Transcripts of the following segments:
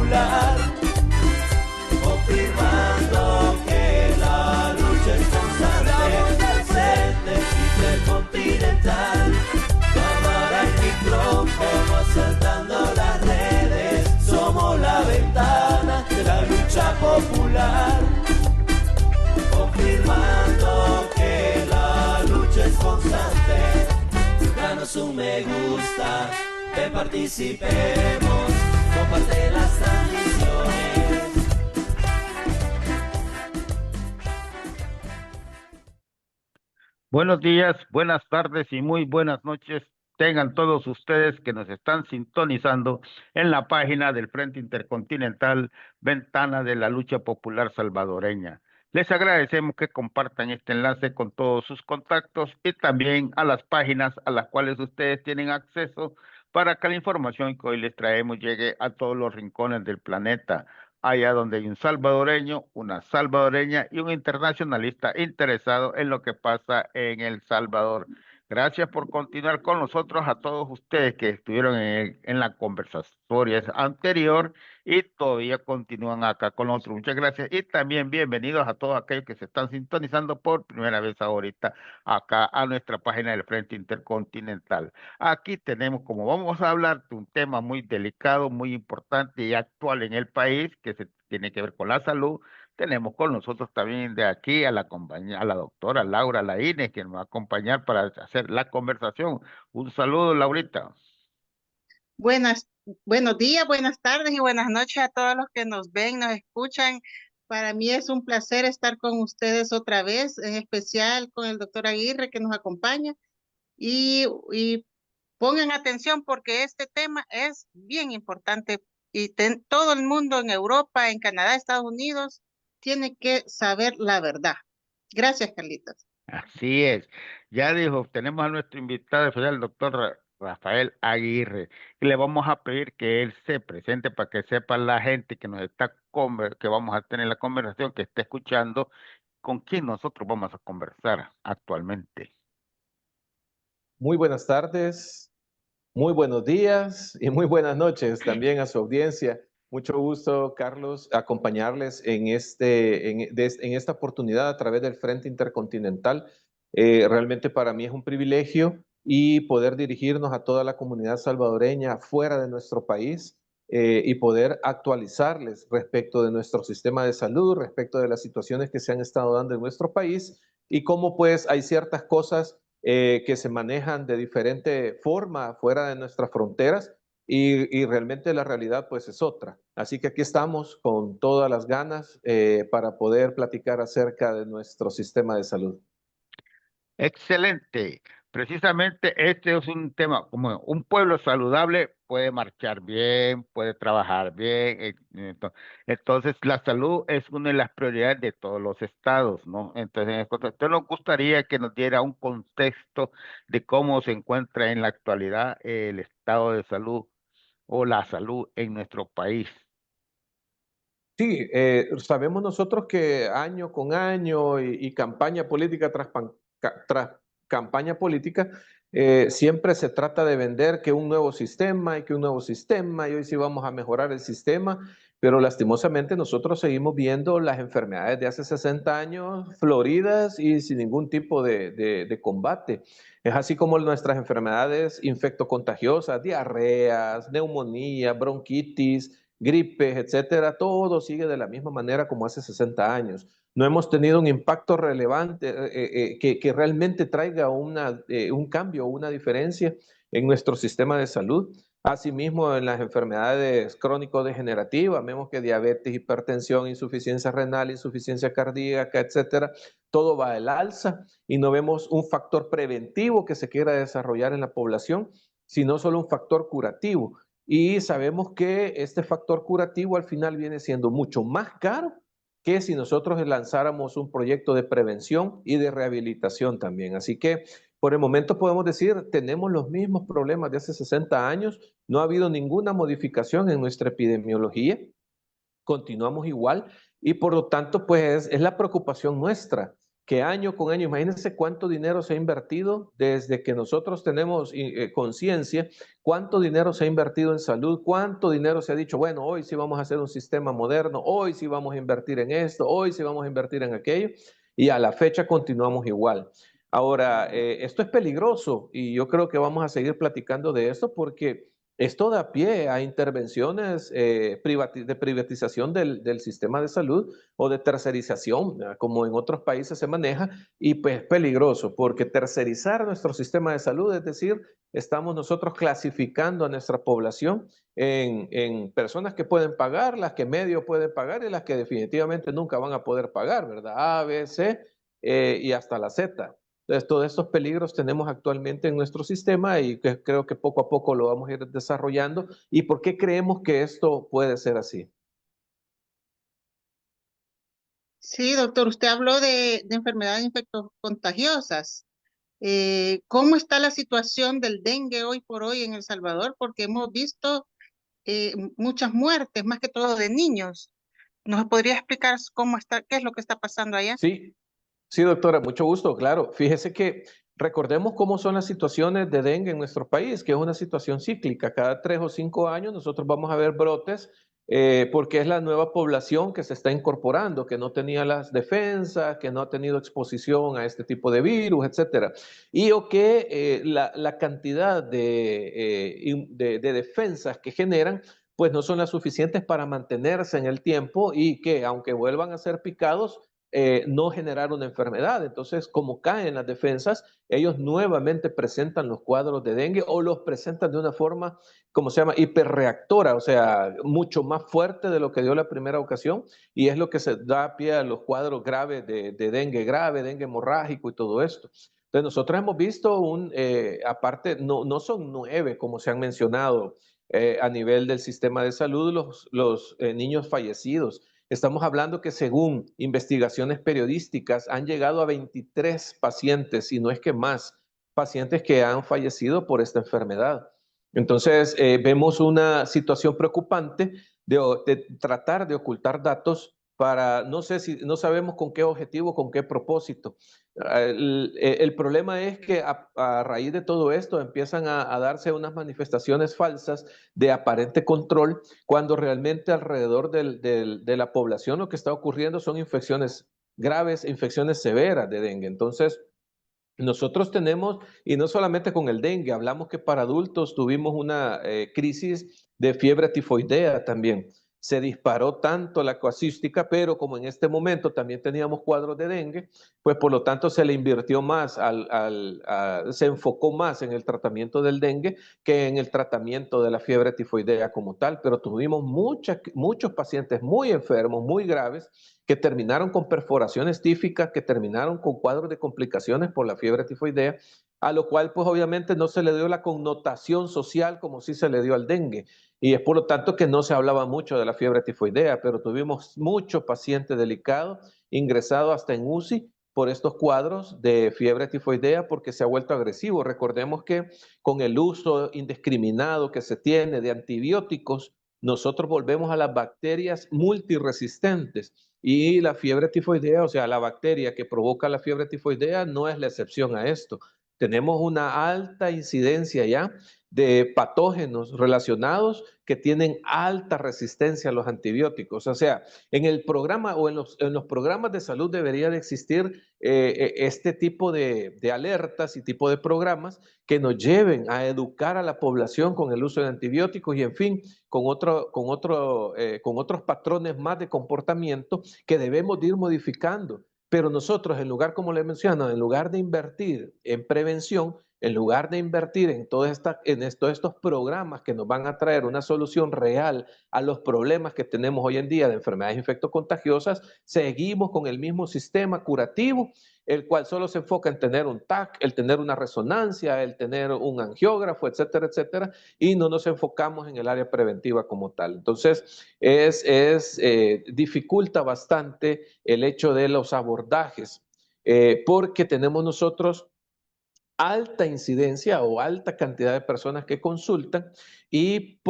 Popular, confirmando que la lucha es constante. Intercontinental, cámara y micrófono asaltando las redes. Somos la ventana de la lucha popular, confirmando que la lucha es constante. Danos un me gusta, que participemos, comparte las transmisiones. Buenos días, buenas tardes y muy buenas noches. Tengan todos ustedes que nos están sintonizando en la página del Frente Intercontinental, Ventana de la Lucha Popular Salvadoreña. Les agradecemos que compartan este enlace con todos sus contactos y también a las páginas a las cuales ustedes tienen acceso para que la información que hoy les traemos llegue a todos los rincones del planeta, allá donde hay un salvadoreño, una salvadoreña y un internacionalista interesado en lo que pasa en El Salvador. Gracias por continuar con nosotros, a todos ustedes que estuvieron en la conversatoria anterior y todavía continúan acá con nosotros. Muchas gracias y también bienvenidos a todos aquellos que se están sintonizando por primera vez ahorita acá a nuestra página del Frente Intercontinental. Aquí tenemos, como vamos a hablar de un tema muy delicado, muy importante y actual en el país, que se tiene que ver con la salud, tenemos con nosotros también de aquí a a la doctora Laura Laínez, que nos va a acompañar para hacer la conversación. Un saludo, Laurita. Buenos días, buenas tardes y buenas noches a todos los que nos ven, nos escuchan. Para mí es un placer estar con ustedes otra vez, en especial con el doctor Aguirre que nos acompaña. Y pongan atención porque este tema es bien importante y todo el mundo en Europa, en Canadá, Estados Unidos, tiene que saber la verdad. Gracias, Carlitos. Así es. Ya dijo, tenemos a nuestro invitado especial, el doctor Rafael Aguirre, y le vamos a pedir que él se presente para que sepa la gente que nos está que vamos a tener la conversación, que está escuchando, con quién nosotros vamos a conversar actualmente. Muy buenas tardes, muy buenos días y muy buenas noches también a su audiencia. Mucho gusto, Carlos, acompañarles en esta oportunidad a través del Frente Intercontinental. Realmente para mí es un privilegio y poder dirigirnos a toda la comunidad salvadoreña fuera de nuestro país y poder actualizarles respecto de nuestro sistema de salud, respecto de las situaciones que se han estado dando en nuestro país y cómo pues hay ciertas cosas que se manejan de diferente forma fuera de nuestras fronteras y realmente la realidad pues es otra. Así que aquí estamos con todas las ganas para poder platicar acerca de nuestro sistema de salud. Excelente. Precisamente este es un tema, como un pueblo saludable puede marchar bien, puede trabajar bien. Entonces, la salud es una de las prioridades de todos los estados, ¿no? Entonces, entonces nos gustaría que nos diera un contexto de cómo se encuentra en la actualidad el estado de salud o la salud en nuestro país. Sí, sabemos nosotros que año con año y campaña política tras campaña política, siempre se trata de vender que un nuevo sistema y que un nuevo sistema y hoy sí vamos a mejorar el sistema, pero lastimosamente nosotros seguimos viendo las enfermedades de hace 60 años floridas y sin ningún tipo de combate. Es así como nuestras enfermedades infectocontagiosas, diarreas, neumonía, bronquitis, gripes, etcétera, todo sigue de la misma manera como hace 60 años. No hemos tenido un impacto relevante que realmente traiga un cambio, una diferencia en nuestro sistema de salud. Asimismo, en las enfermedades crónico-degenerativas, vemos que diabetes, hipertensión, insuficiencia renal, insuficiencia cardíaca, etcétera, todo va al alza y no vemos un factor preventivo que se quiera desarrollar en la población, sino solo un factor curativo. Y sabemos que este factor curativo al final viene siendo mucho más caro que si nosotros lanzáramos un proyecto de prevención y de rehabilitación también. Así que por el momento podemos decir, tenemos los mismos problemas de hace 60 años, no ha habido ninguna modificación en nuestra epidemiología, continuamos igual y por lo tanto pues es la preocupación nuestra que año con año, imagínense cuánto dinero se ha invertido desde que nosotros tenemos conciencia, cuánto dinero se ha invertido en salud, cuánto dinero se ha dicho, bueno, hoy sí vamos a hacer un sistema moderno, hoy sí vamos a invertir en esto, hoy sí vamos a invertir en aquello, y a la fecha continuamos igual. Ahora, esto es peligroso y yo creo que vamos a seguir platicando de esto porque esto da pie a intervenciones de privatización del sistema de salud o de tercerización, como en otros países se maneja, y pues es peligroso porque tercerizar nuestro sistema de salud, es decir, estamos nosotros clasificando a nuestra población en personas que pueden pagar, las que medio pueden pagar y las que definitivamente nunca van a poder pagar, ¿verdad? A, B, C y hasta la Z. Entonces, todos estos peligros tenemos actualmente en nuestro sistema y creo que poco a poco lo vamos a ir desarrollando. ¿Y por qué creemos que esto puede ser así? Sí, doctor, usted habló de enfermedades infectocontagiosas. ¿Cómo está la situación del dengue hoy por hoy en El Salvador? Porque hemos visto muchas muertes, más que todo de niños. ¿Nos podría explicar cómo está, qué es lo que está pasando allá? Sí, sí, doctora, mucho gusto, claro. Fíjese que recordemos cómo son las situaciones de dengue en nuestro país, que es una situación cíclica. Cada 3 o 5 años nosotros vamos a ver brotes porque es la nueva población que se está incorporando, que no tenía las defensas, que no ha tenido exposición a este tipo de virus, etcétera. Y o que la cantidad de defensas que generan pues no son las suficientes para mantenerse en el tiempo y que aunque vuelvan a ser picados, no generar una enfermedad. Entonces, como caen las defensas, ellos nuevamente presentan los cuadros de dengue o los presentan de una forma, como se llama, hiperreactora, o sea, mucho más fuerte de lo que dio la primera ocasión, y es lo que se da pie a los cuadros graves de dengue grave, dengue hemorrágico y todo esto. Entonces, nosotros hemos visto aparte, no son 9 como se han mencionado a nivel del sistema de salud, los niños fallecidos. Estamos hablando que según investigaciones periodísticas han llegado a 23 pacientes, y no es que más, pacientes que han fallecido por esta enfermedad. Entonces, vemos una situación preocupante de tratar de ocultar datos para, no sabemos con qué objetivo, con qué propósito. El problema es que a raíz de todo esto empiezan a darse unas manifestaciones falsas de aparente control, cuando realmente alrededor de la población lo que está ocurriendo son infecciones graves, infecciones severas de dengue. Entonces, nosotros tenemos, y no solamente con el dengue, hablamos que para adultos tuvimos una crisis de fiebre tifoidea también. Se disparó tanto la casuística, pero como en este momento también teníamos cuadros de dengue, pues por lo tanto se le invirtió más, se enfocó más en el tratamiento del dengue que en el tratamiento de la fiebre tifoidea como tal, pero tuvimos muchos pacientes muy enfermos, muy graves, que terminaron con perforaciones tíficas, que terminaron con cuadros de complicaciones por la fiebre tifoidea, a lo cual pues obviamente no se le dio la connotación social como sí se le dio al dengue. Y es por lo tanto que no se hablaba mucho de la fiebre tifoidea, pero tuvimos muchos pacientes delicados ingresados hasta en UCI por estos cuadros de fiebre tifoidea porque se ha vuelto agresivo. Recordemos que con el uso indiscriminado que se tiene de antibióticos, nosotros volvemos a las bacterias multiresistentes. Y la fiebre tifoidea, o sea, la bacteria que provoca la fiebre tifoidea no es la excepción a esto. Tenemos una alta incidencia ya de patógenos relacionados que tienen alta resistencia a los antibióticos. O sea, en el programa o en los programas de salud debería de existir este tipo de alertas y tipo de programas que nos lleven a educar a la población con el uso de antibióticos y, en fin, con otros patrones más de comportamiento que debemos de ir modificando. Pero nosotros, en lugar, como le menciono, en lugar de invertir en prevención, en lugar de invertir en todos estos programas que nos van a traer una solución real a los problemas que tenemos hoy en día de enfermedades infectocontagiosas, seguimos con el mismo sistema curativo, el cual solo se enfoca en tener un TAC, el tener una resonancia, el tener un angiógrafo, etcétera, etcétera, y no nos enfocamos en el área preventiva como tal. Entonces, dificulta bastante el hecho de los abordajes, porque tenemos nosotros alta incidencia o alta cantidad de personas que consultan y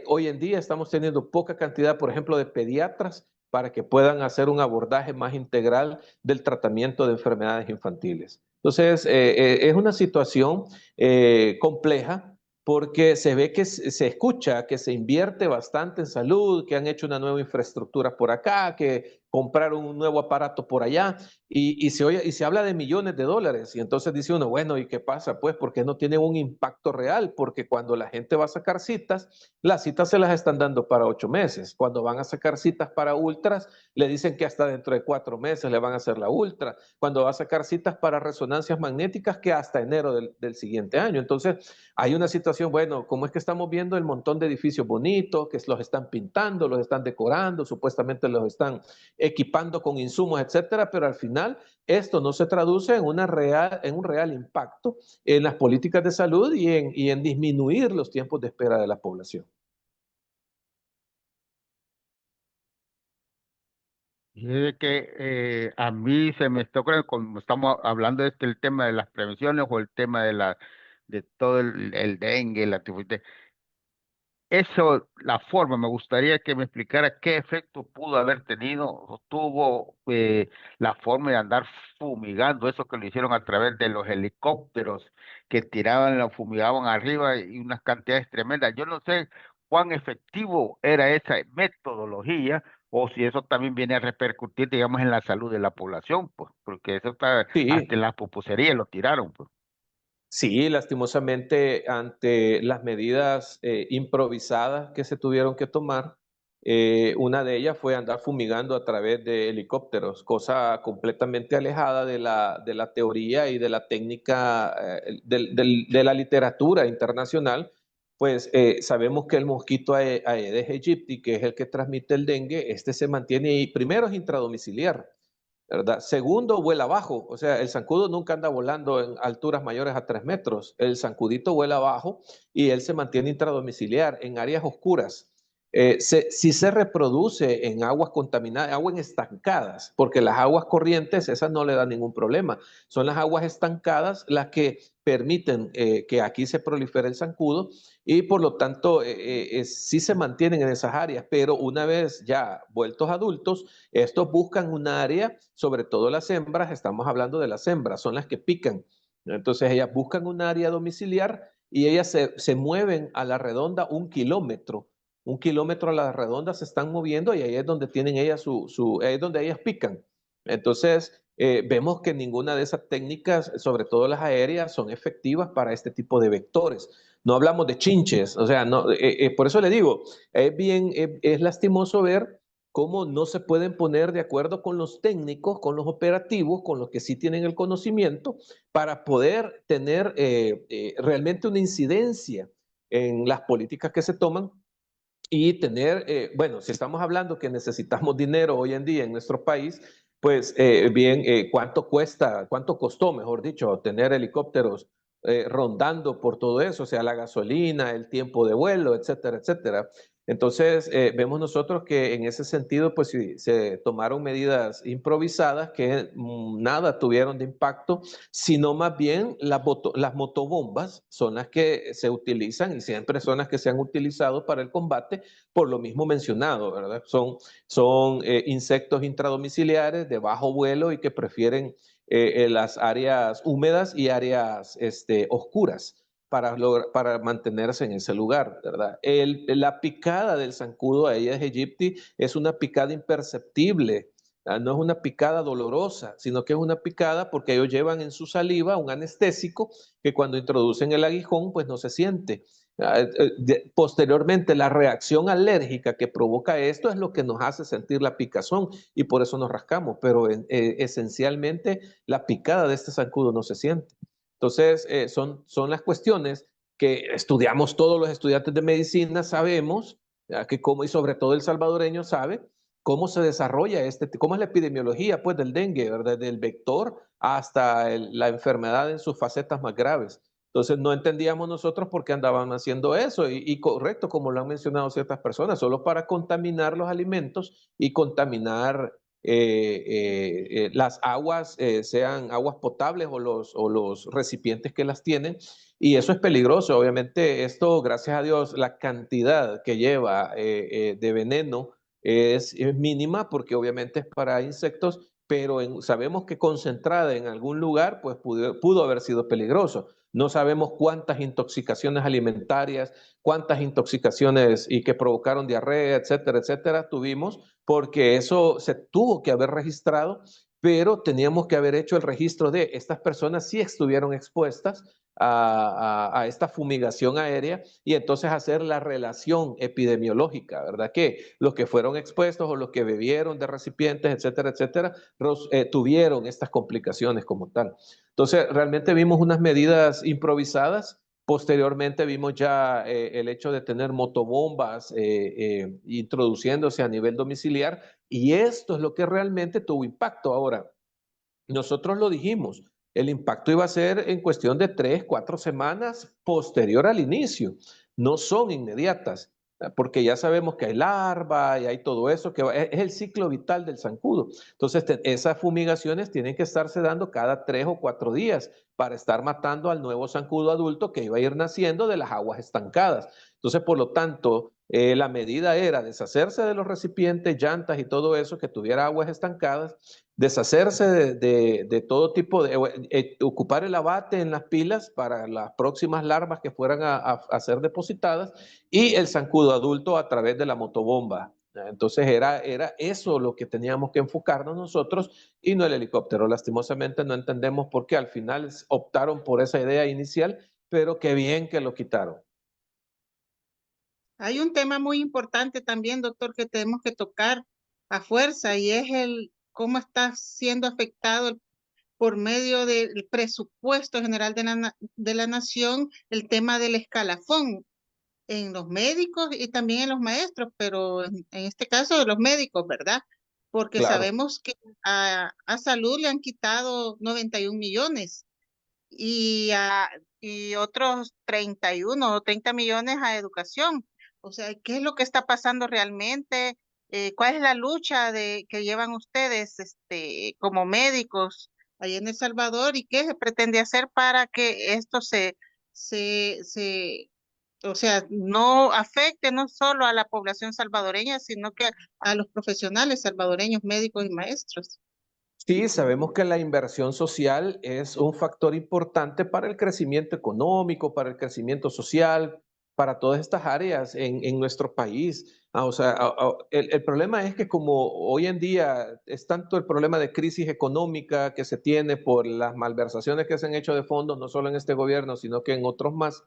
hoy en día estamos teniendo poca cantidad, por ejemplo, de pediatras para que puedan hacer un abordaje más integral del tratamiento de enfermedades infantiles. Entonces, es una situación compleja porque se ve que se escucha que se invierte bastante en salud, que han hecho una nueva infraestructura por acá, que compraron un nuevo aparato por allá, y se habla de millones de dólares. Y entonces dice uno, bueno, ¿y qué pasa? Pues porque no tiene un impacto real, porque cuando la gente va a sacar citas, las citas se las están dando para 8 meses. Cuando van a sacar citas para ultras, le dicen que hasta dentro de 4 meses le van a hacer la ultra. Cuando va a sacar citas para resonancias magnéticas, que hasta enero del siguiente año. Entonces, hay una situación, bueno, como es que estamos viendo el montón de edificios bonitos, que los están pintando, los están decorando, supuestamente los están equipando con insumos, etcétera, pero al final esto no se traduce en un real impacto en las políticas de salud y en disminuir los tiempos de espera de la población. Y es que a mí se me está ocurriendo, como estamos hablando de el tema de las prevenciones o el tema de todo el dengue, la tifoidea. Eso, la forma, me gustaría que me explicara qué efecto pudo haber tenido o tuvo la forma de andar fumigando, eso que lo hicieron a través de los helicópteros que tiraban, lo fumigaban arriba y unas cantidades tremendas. Yo no sé cuán efectivo era esa metodología o si eso también viene a repercutir, digamos, en la salud de la población, pues, porque eso está, hasta Sí, en las pupuserías lo tiraron, pues. sí, lastimosamente, ante las medidas improvisadas que se tuvieron que tomar, una de ellas fue andar fumigando a través de helicópteros, cosa completamente alejada de la teoría y de la técnica, de la literatura internacional. Pues sabemos que el mosquito Aedes aegypti, que es el que transmite el dengue, este se mantiene, y primero es intradomiciliar, ¿verdad? Segundo, vuela bajo, o sea, el zancudo nunca anda volando en alturas mayores a 3 metros, el zancudito vuela bajo y él se mantiene intradomiciliar en áreas oscuras. Si se reproduce en aguas contaminadas, aguas estancadas, porque las aguas corrientes, esas no le dan ningún problema. Son las aguas estancadas las que permiten que aquí se prolifere el zancudo y por lo tanto sí se mantienen en esas áreas, pero una vez ya vueltos adultos, estos buscan un área, sobre todo las hembras, estamos hablando de las hembras, son las que pican. Entonces ellas buscan un área domiciliar y ellas se mueven a la redonda 1 kilómetro. 1 kilómetro a la redonda se están moviendo y ahí es donde tienen ellas ahí es donde ellas pican. Entonces, vemos que ninguna de esas técnicas, sobre todo las aéreas, son efectivas para este tipo de vectores. No hablamos de chinches, o sea, no, por eso le digo, es lastimoso ver cómo no se pueden poner de acuerdo con los técnicos, con los operativos, con los que sí tienen el conocimiento, para poder tener realmente una incidencia en las políticas que se toman y tener, bueno, si estamos hablando que necesitamos dinero hoy en día en nuestro país, pues ¿cuánto cuesta, cuánto costó, mejor dicho, tener helicópteros rondando por todo eso, o sea, la gasolina, el tiempo de vuelo, etcétera, etcétera? Entonces, vemos nosotros que en ese sentido, pues sí, se tomaron medidas improvisadas que nada tuvieron de impacto, sino más bien las motobombas son las que se utilizan y siempre son las que se han utilizado para el combate por lo mismo mencionado, ¿verdad? Son insectos intradomiciliares de bajo vuelo y que prefieren las áreas húmedas y áreas oscuras para mantenerse en ese lugar, ¿verdad? La picada del zancudo Aedes aegypti es una picada imperceptible, no es una picada dolorosa, sino que es una picada porque ellos llevan en su saliva un anestésico que cuando introducen el aguijón, pues no se siente. Posteriormente, la reacción alérgica que provoca esto es lo que nos hace sentir la picazón y por eso nos rascamos, pero esencialmente la picada de este zancudo no se siente. Entonces, son las cuestiones que estudiamos todos los estudiantes de medicina, sabemos que como, y sobre todo el salvadoreño sabe cómo se desarrolla cómo es la epidemiología pues del dengue, ¿verdad? Desde el vector hasta la enfermedad en sus facetas más graves. Entonces no entendíamos nosotros por qué andaban haciendo eso y correcto, como lo han mencionado ciertas personas, solo para contaminar los alimentos y contaminar las aguas, sean aguas potables o los recipientes que las tienen. Y eso es peligroso. Obviamente esto, gracias a Dios, la cantidad que lleva de veneno es mínima porque obviamente es para insectos, pero sabemos que concentrada en algún lugar, pues pudo haber sido peligroso. No sabemos cuántas intoxicaciones alimentarias, cuántas intoxicaciones y que provocaron diarrea, etcétera, etcétera, tuvimos, porque eso se tuvo que haber registrado, pero teníamos que haber hecho el registro de estas personas si estuvieron expuestas a esta fumigación aérea y entonces hacer la relación epidemiológica, ¿verdad? Que los que fueron expuestos o los que bebieron de recipientes, etcétera, etcétera, tuvieron estas complicaciones como tal. Entonces, realmente vimos unas medidas improvisadas. Posteriormente vimos ya el hecho de tener motobombas introduciéndose a nivel domiciliar y esto es lo que realmente tuvo impacto. Ahora, nosotros lo dijimos, el impacto iba a ser en cuestión de 3, 4 semanas posterior al inicio, no son inmediatas, porque ya sabemos que hay larva y hay todo eso, que es el ciclo vital del zancudo. Entonces, esas fumigaciones tienen que estarse dando cada 3 o 4 días para estar matando al nuevo zancudo adulto que iba a ir naciendo de las aguas estancadas. Entonces, por lo tanto, la medida era deshacerse de los recipientes, llantas y todo eso que tuviera aguas estancadas, deshacerse de todo tipo de, ocupar el abate en las pilas para las próximas larvas que fueran a ser depositadas y el zancudo adulto a través de la motobomba. Entonces era eso lo que teníamos que enfocarnos nosotros y no el helicóptero. Lastimosamente no entendemos por qué al final optaron por esa idea inicial, pero qué bien que lo quitaron. Hay un tema muy importante también, doctor, que tenemos que tocar a fuerza y es el cómo está siendo afectado por medio del presupuesto general de la nación el tema del escalafón en los médicos y también en los maestros, pero en este caso de los médicos, ¿verdad? Porque Claro. sabemos que a salud le han quitado 91 millones y otros 31 o 30 millones a educación. O sea, ¿qué es lo que está pasando realmente? ¿Cuál es la lucha que llevan ustedes como médicos ahí en El Salvador y qué se pretende hacer para que esto o sea, no afecte no solo a la población salvadoreña, sino que a los profesionales salvadoreños, médicos y maestros? Sí, sabemos que la inversión social es un factor importante para el crecimiento económico, para el crecimiento social, para todas estas áreas en nuestro país. O sea, el problema es que como hoy en día es tanto el problema de crisis económica que se tiene por las malversaciones que se han hecho de fondos, no solo en este gobierno, sino que en otros más.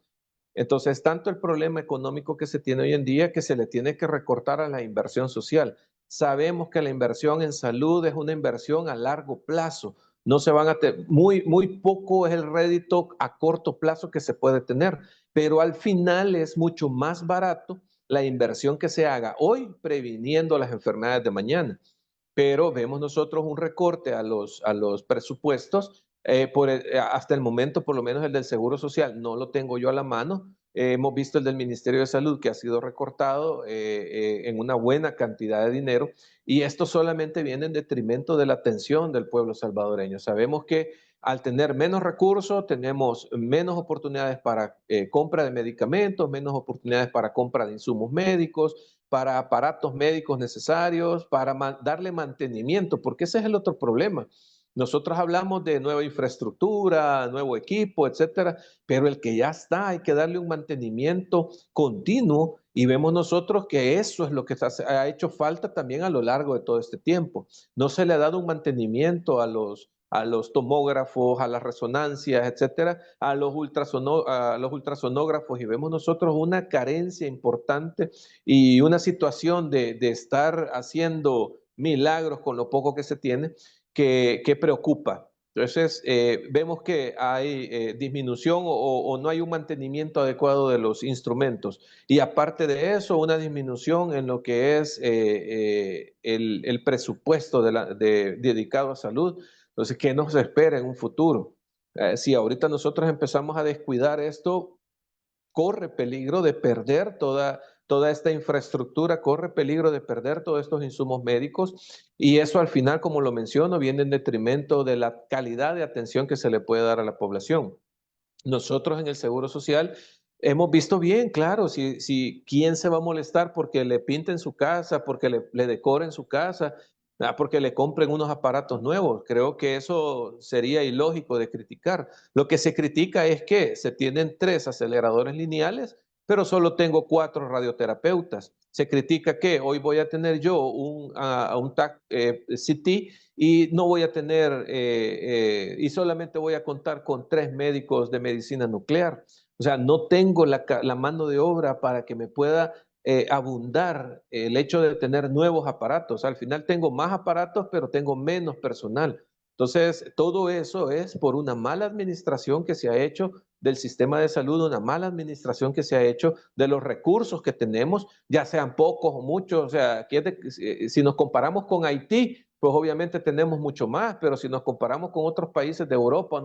Entonces, tanto el problema económico que se tiene hoy en día que se le tiene que recortar a la inversión social. Sabemos que la inversión en salud es una inversión a largo plazo. No se van a muy poco es el rédito a corto plazo que se puede tener, pero al final es mucho más barato la inversión que se haga hoy previniendo las enfermedades de mañana. Pero vemos nosotros un recorte a los presupuestos hasta el momento, por lo menos el del Seguro Social, no lo tengo yo a la mano. Hemos visto el del Ministerio de Salud que ha sido recortado en una buena cantidad de dinero y esto solamente viene en detrimento de la atención del pueblo salvadoreño. Sabemos que al tener menos recursos tenemos menos oportunidades para compra de medicamentos, menos oportunidades para compra de insumos médicos, para aparatos médicos necesarios, para darle mantenimiento, porque ese es el otro problema. Nosotros hablamos de nueva infraestructura, nuevo equipo, etcétera, pero el que ya está hay que darle un mantenimiento continuo y vemos nosotros que eso es lo que ha hecho falta también a lo largo de todo este tiempo. No se le ha dado un mantenimiento a los tomógrafos, a las resonancias, etcétera, a los ultrasonógrafos y vemos nosotros una carencia importante y una situación de estar haciendo milagros con lo poco que se tiene que preocupa. Entonces, vemos que hay disminución o no hay un mantenimiento adecuado de los instrumentos. Y aparte de eso, una disminución en lo que es el presupuesto dedicado a salud. Entonces, ¿qué nos espera en un futuro? Si ahorita nosotros empezamos a descuidar esto, corre peligro de perder toda esta infraestructura, corre peligro de perder todos estos insumos médicos y eso al final, como lo menciono, viene en detrimento de la calidad de atención que se le puede dar a la población. Nosotros en el Seguro Social hemos visto bien, claro, quién se va a molestar porque le pinten su casa, porque le decoren su casa, porque le compren unos aparatos nuevos. Creo que eso sería ilógico de criticar. Lo que se critica es que se tienen 3 aceleradores lineales, pero solo tengo 4 radioterapeutas. Se critica que hoy voy a tener yo un TAC CT y no voy a tener, y solamente voy a contar con 3 médicos de medicina nuclear. O sea, no tengo la mano de obra para que me pueda abundar el hecho de tener nuevos aparatos. Al final tengo más aparatos, pero tengo menos personal. Entonces, todo eso es por una mala administración que se ha hecho del sistema de salud, una mala administración que se ha hecho de los recursos que tenemos, ya sean pocos o muchos. O sea, si nos comparamos con Haití, pues obviamente tenemos mucho más, pero si nos comparamos con otros países de Europa,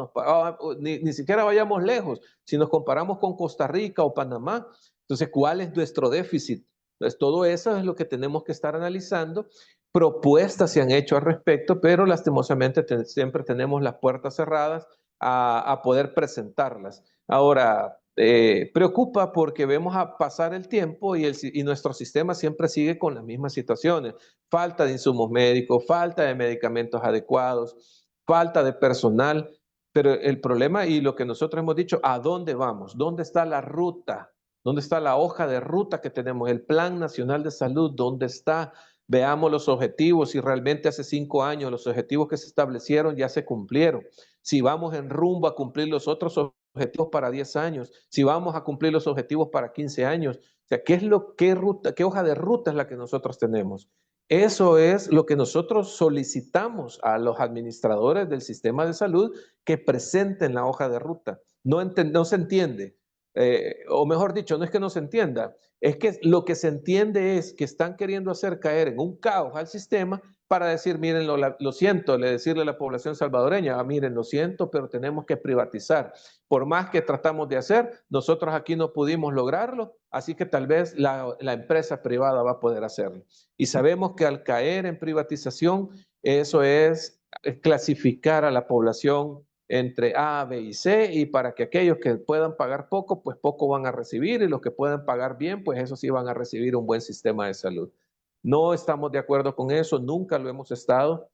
ni siquiera vayamos lejos, si nos comparamos con Costa Rica o Panamá, entonces, ¿cuál es nuestro déficit? Entonces, todo eso es lo que tenemos que estar analizando. Propuestas se han hecho al respecto, pero lastimosamente siempre tenemos las puertas cerradas a poder presentarlas. Ahora, preocupa porque vemos a pasar el tiempo y nuestro sistema siempre sigue con las mismas situaciones. Falta de insumos médicos, falta de medicamentos adecuados, falta de personal. Pero el problema y lo que nosotros hemos dicho, ¿a dónde vamos? ¿Dónde está la ruta? ¿Dónde está la hoja de ruta que tenemos? El Plan Nacional de Salud, ¿dónde está? Veamos los objetivos, si realmente hace 5 años los objetivos que se establecieron ya se cumplieron. Si vamos en rumbo a cumplir los otros objetivos para 10 años, si vamos a cumplir los objetivos para 15 años. O sea, qué hoja de ruta es la que nosotros tenemos? Eso es lo que nosotros solicitamos a los administradores del sistema de salud, que presenten la hoja de ruta. No se entiende. O mejor dicho, no es que no se entienda, es que lo que se entiende es que están queriendo hacer caer en un caos al sistema para decir, miren, lo siento, decirle a la población salvadoreña, miren, lo siento, pero tenemos que privatizar. Por más que tratamos de hacer, nosotros aquí no pudimos lograrlo, así que tal vez la empresa privada va a poder hacerlo. Y sabemos que al caer en privatización, eso es clasificar a la población entre A, B y C, y para que aquellos que puedan pagar poco, pues poco van a recibir, y los que puedan pagar bien, pues eso sí van a recibir un buen sistema de salud. No estamos de acuerdo con eso, nunca lo hemos estado.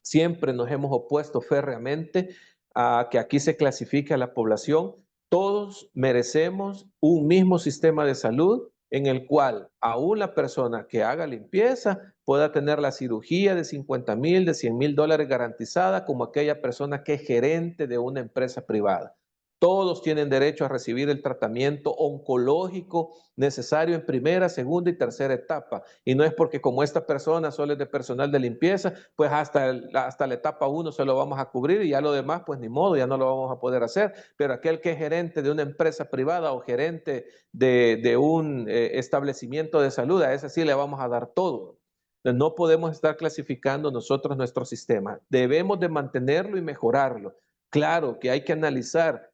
Siempre nos hemos opuesto férreamente a que aquí se clasifique a la población. Todos merecemos un mismo sistema de salud en el cual aún la persona que haga limpieza pueda tener la cirugía de 50,000, de 100,000 dólares garantizada, como aquella persona que es gerente de una empresa privada. Todos tienen derecho a recibir el tratamiento oncológico necesario en primera, segunda y tercera etapa. Y no es porque como esta persona solo es de personal de limpieza, pues hasta la etapa 1 se lo vamos a cubrir, y ya lo demás, pues ni modo, ya no lo vamos a poder hacer. Pero aquel que es gerente de una empresa privada o gerente de un establecimiento de salud, a ese sí le vamos a dar todo. No podemos estar clasificando nosotros nuestro sistema. Debemos de mantenerlo y mejorarlo. Claro que hay que analizar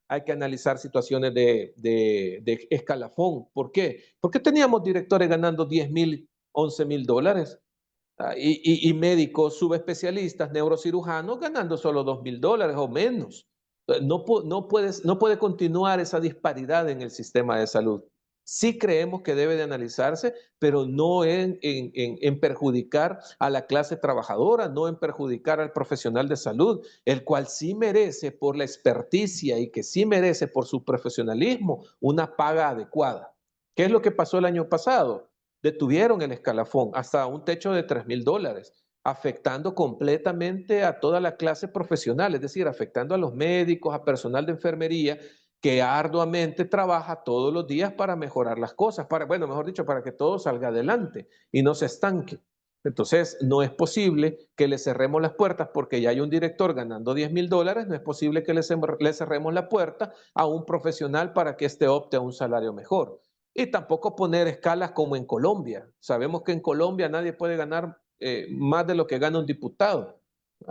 situaciones de escalafón. ¿Por qué? Porque teníamos directores ganando 10,000, 11,000 dólares y médicos subespecialistas, neurocirujanos ganando solo 2,000 dólares o menos. No puede continuar esa disparidad en el sistema de salud. Sí creemos que debe de analizarse, pero no en perjudicar a la clase trabajadora, no en perjudicar al profesional de salud, el cual sí merece por la experticia y que sí merece por su profesionalismo una paga adecuada. ¿Qué es lo que pasó el año pasado? Detuvieron el escalafón hasta un techo de 3,000 dólares, afectando completamente a toda la clase profesional, es decir, afectando a los médicos, a personal de enfermería, que arduamente trabaja todos los días para mejorar las cosas, mejor dicho, para que todo salga adelante y no se estanque. Entonces, no es posible que le cerremos las puertas porque ya hay un director ganando 10,000 dólares, no es posible que le cerremos la puerta a un profesional para que éste opte a un salario mejor. Y tampoco poner escalas como en Colombia. Sabemos que en Colombia nadie puede ganar más de lo que gana un diputado.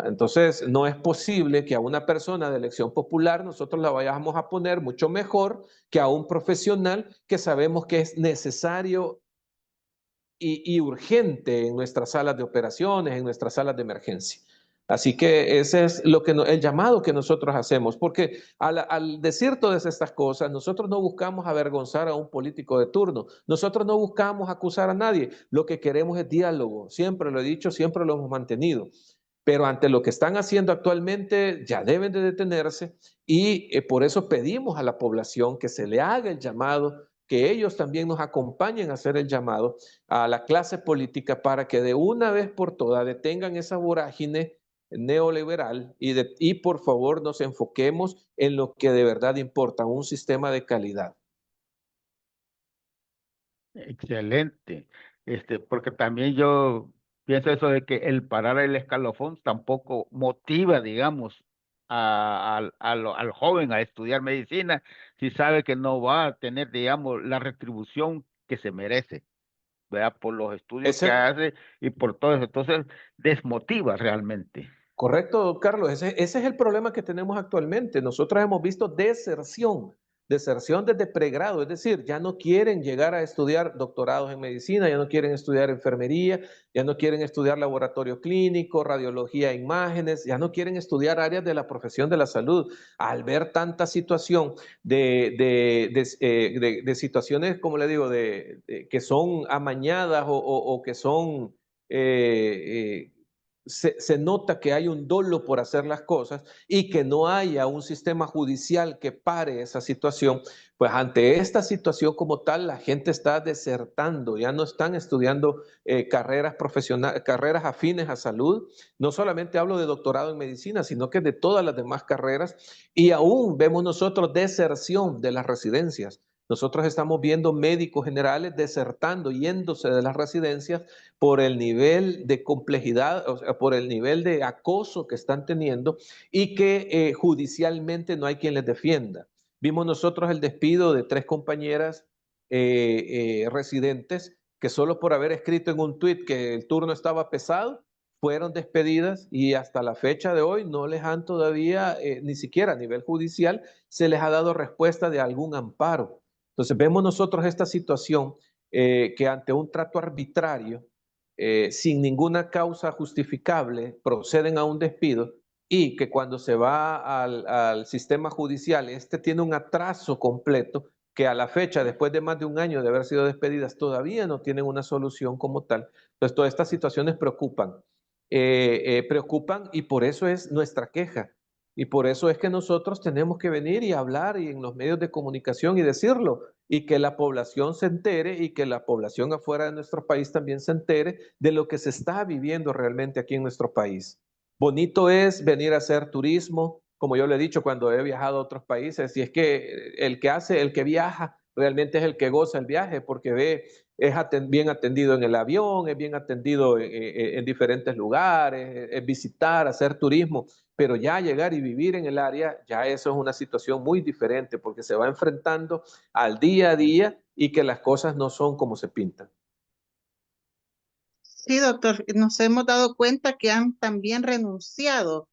Entonces, no es posible que a una persona de elección popular nosotros la vayamos a poner mucho mejor que a un profesional que sabemos que es necesario y urgente en nuestras salas de operaciones, en nuestras salas de emergencia. Así que ese es el llamado que nosotros hacemos, porque al decir todas estas cosas, nosotros no buscamos avergonzar a un político de turno, nosotros no buscamos acusar a nadie, lo que queremos es diálogo, siempre lo he dicho, siempre lo hemos mantenido. Pero ante lo que están haciendo actualmente ya deben de detenerse y por eso pedimos a la población que se le haga el llamado, que ellos también nos acompañen a hacer el llamado a la clase política para que de una vez por todas detengan esa vorágine neoliberal y por favor nos enfoquemos en lo que de verdad importa, un sistema de calidad. Excelente. Porque también yo pienso eso de que el parar el escalafón tampoco motiva, digamos, al joven a estudiar medicina si sabe que no va a tener, digamos, la retribución que se merece, ¿verdad? Por los estudios que Ese, hace y por todo eso. Entonces, desmotiva realmente. Correcto, Carlos. Ese es el problema que tenemos actualmente. Nosotros hemos visto deserción desde pregrado, es decir, ya no quieren llegar a estudiar doctorados en medicina, ya no quieren estudiar enfermería, ya no quieren estudiar laboratorio clínico, radiología, imágenes, ya no quieren estudiar áreas de la profesión de la salud. Al ver tanta situación de situaciones, como le digo, que son amañadas o que son... se nota que hay un dolo por hacer las cosas y que no haya un sistema judicial que pare esa situación, pues ante esta situación como tal, la gente está desertando, ya no están estudiando carreras profesionales, carreras afines a salud. No solamente hablo de doctorado en medicina, sino que de todas las demás carreras, y aún vemos nosotros deserción de las residencias. Nosotros estamos viendo médicos generales desertando, yéndose de las residencias por el nivel de complejidad, o sea, por el nivel de acoso que están teniendo y que judicialmente no hay quien les defienda. Vimos nosotros el despido de 3 compañeras residentes que solo por haber escrito en un tuit que el turno estaba pesado, fueron despedidas y hasta la fecha de hoy no les han todavía, ni siquiera a nivel judicial, se les ha dado respuesta de algún amparo. Entonces vemos nosotros esta situación que ante un trato arbitrario, sin ninguna causa justificable, proceden a un despido y que cuando se va al sistema judicial, este tiene un atraso completo que a la fecha, después de más de un año de haber sido despedidas, todavía no tienen una solución como tal. Entonces, todas estas situaciones preocupan y por eso es nuestra queja. Y por eso es que nosotros tenemos que venir y hablar y en los medios de comunicación y decirlo, y que la población se entere y que la población afuera de nuestro país también se entere de lo que se está viviendo realmente aquí en nuestro país. Bonito es venir a hacer turismo, como yo le he dicho cuando he viajado a otros países, y es que el que viaja, realmente es el que goza el viaje, porque es bien atendido en el avión, es bien atendido en diferentes lugares, es visitar, hacer turismo, pero ya llegar y vivir en el área, ya eso es una situación muy diferente, porque se va enfrentando al día a día y que las cosas no son como se pintan. Sí, doctor, nos hemos dado cuenta que han también renunciado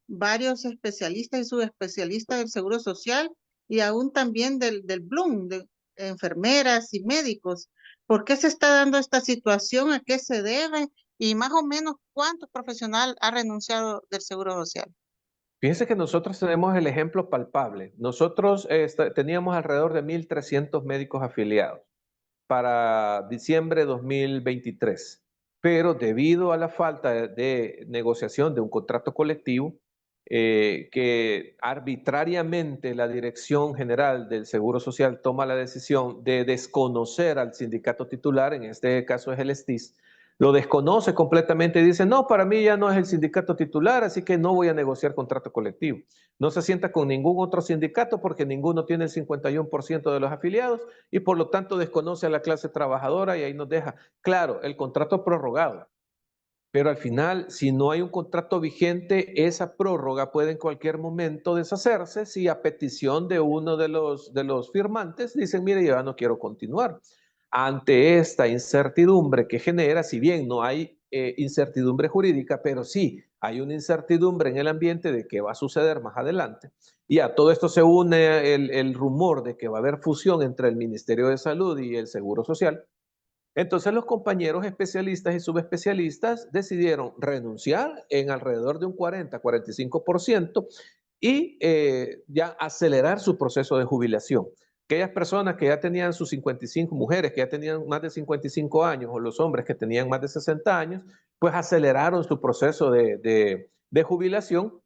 varios especialistas y subespecialistas del Seguro Social y aún también del Blum, de enfermeras y médicos. ¿Por qué se está dando esta situación? ¿A qué se debe? Y más o menos, ¿cuántos profesionales ha renunciado del Seguro Social? Fíjense que nosotros tenemos el ejemplo palpable. Nosotros teníamos alrededor de 1.300 médicos afiliados para diciembre de 2023, pero debido a la falta de negociación de un contrato colectivo, que arbitrariamente la Dirección General del Seguro Social toma la decisión de desconocer al sindicato titular, en este caso es el STIS, lo desconoce completamente y dice, no, para mí ya no es el sindicato titular, así que no voy a negociar contrato colectivo. No se sienta con ningún otro sindicato porque ninguno tiene el 51% de los afiliados y por lo tanto desconoce a la clase trabajadora y ahí nos deja, claro, el contrato prorrogado. Pero al final, si no hay un contrato vigente, esa prórroga puede en cualquier momento deshacerse si a petición de uno de los firmantes dicen, mire, yo ya no quiero continuar. Ante esta incertidumbre que genera, si bien no hay incertidumbre jurídica, pero sí hay una incertidumbre en el ambiente de qué va a suceder más adelante. Y a todo esto se une el rumor de que va a haber fusión entre el Ministerio de Salud y el Seguro Social. Entonces los compañeros especialistas y subespecialistas decidieron renunciar en alrededor de un 40-45% y ya acelerar su proceso de jubilación. Aquellas personas que ya tenían sus 55, mujeres que ya tenían más de 55 años o los hombres que tenían más de 60 años, pues aceleraron su proceso de jubilación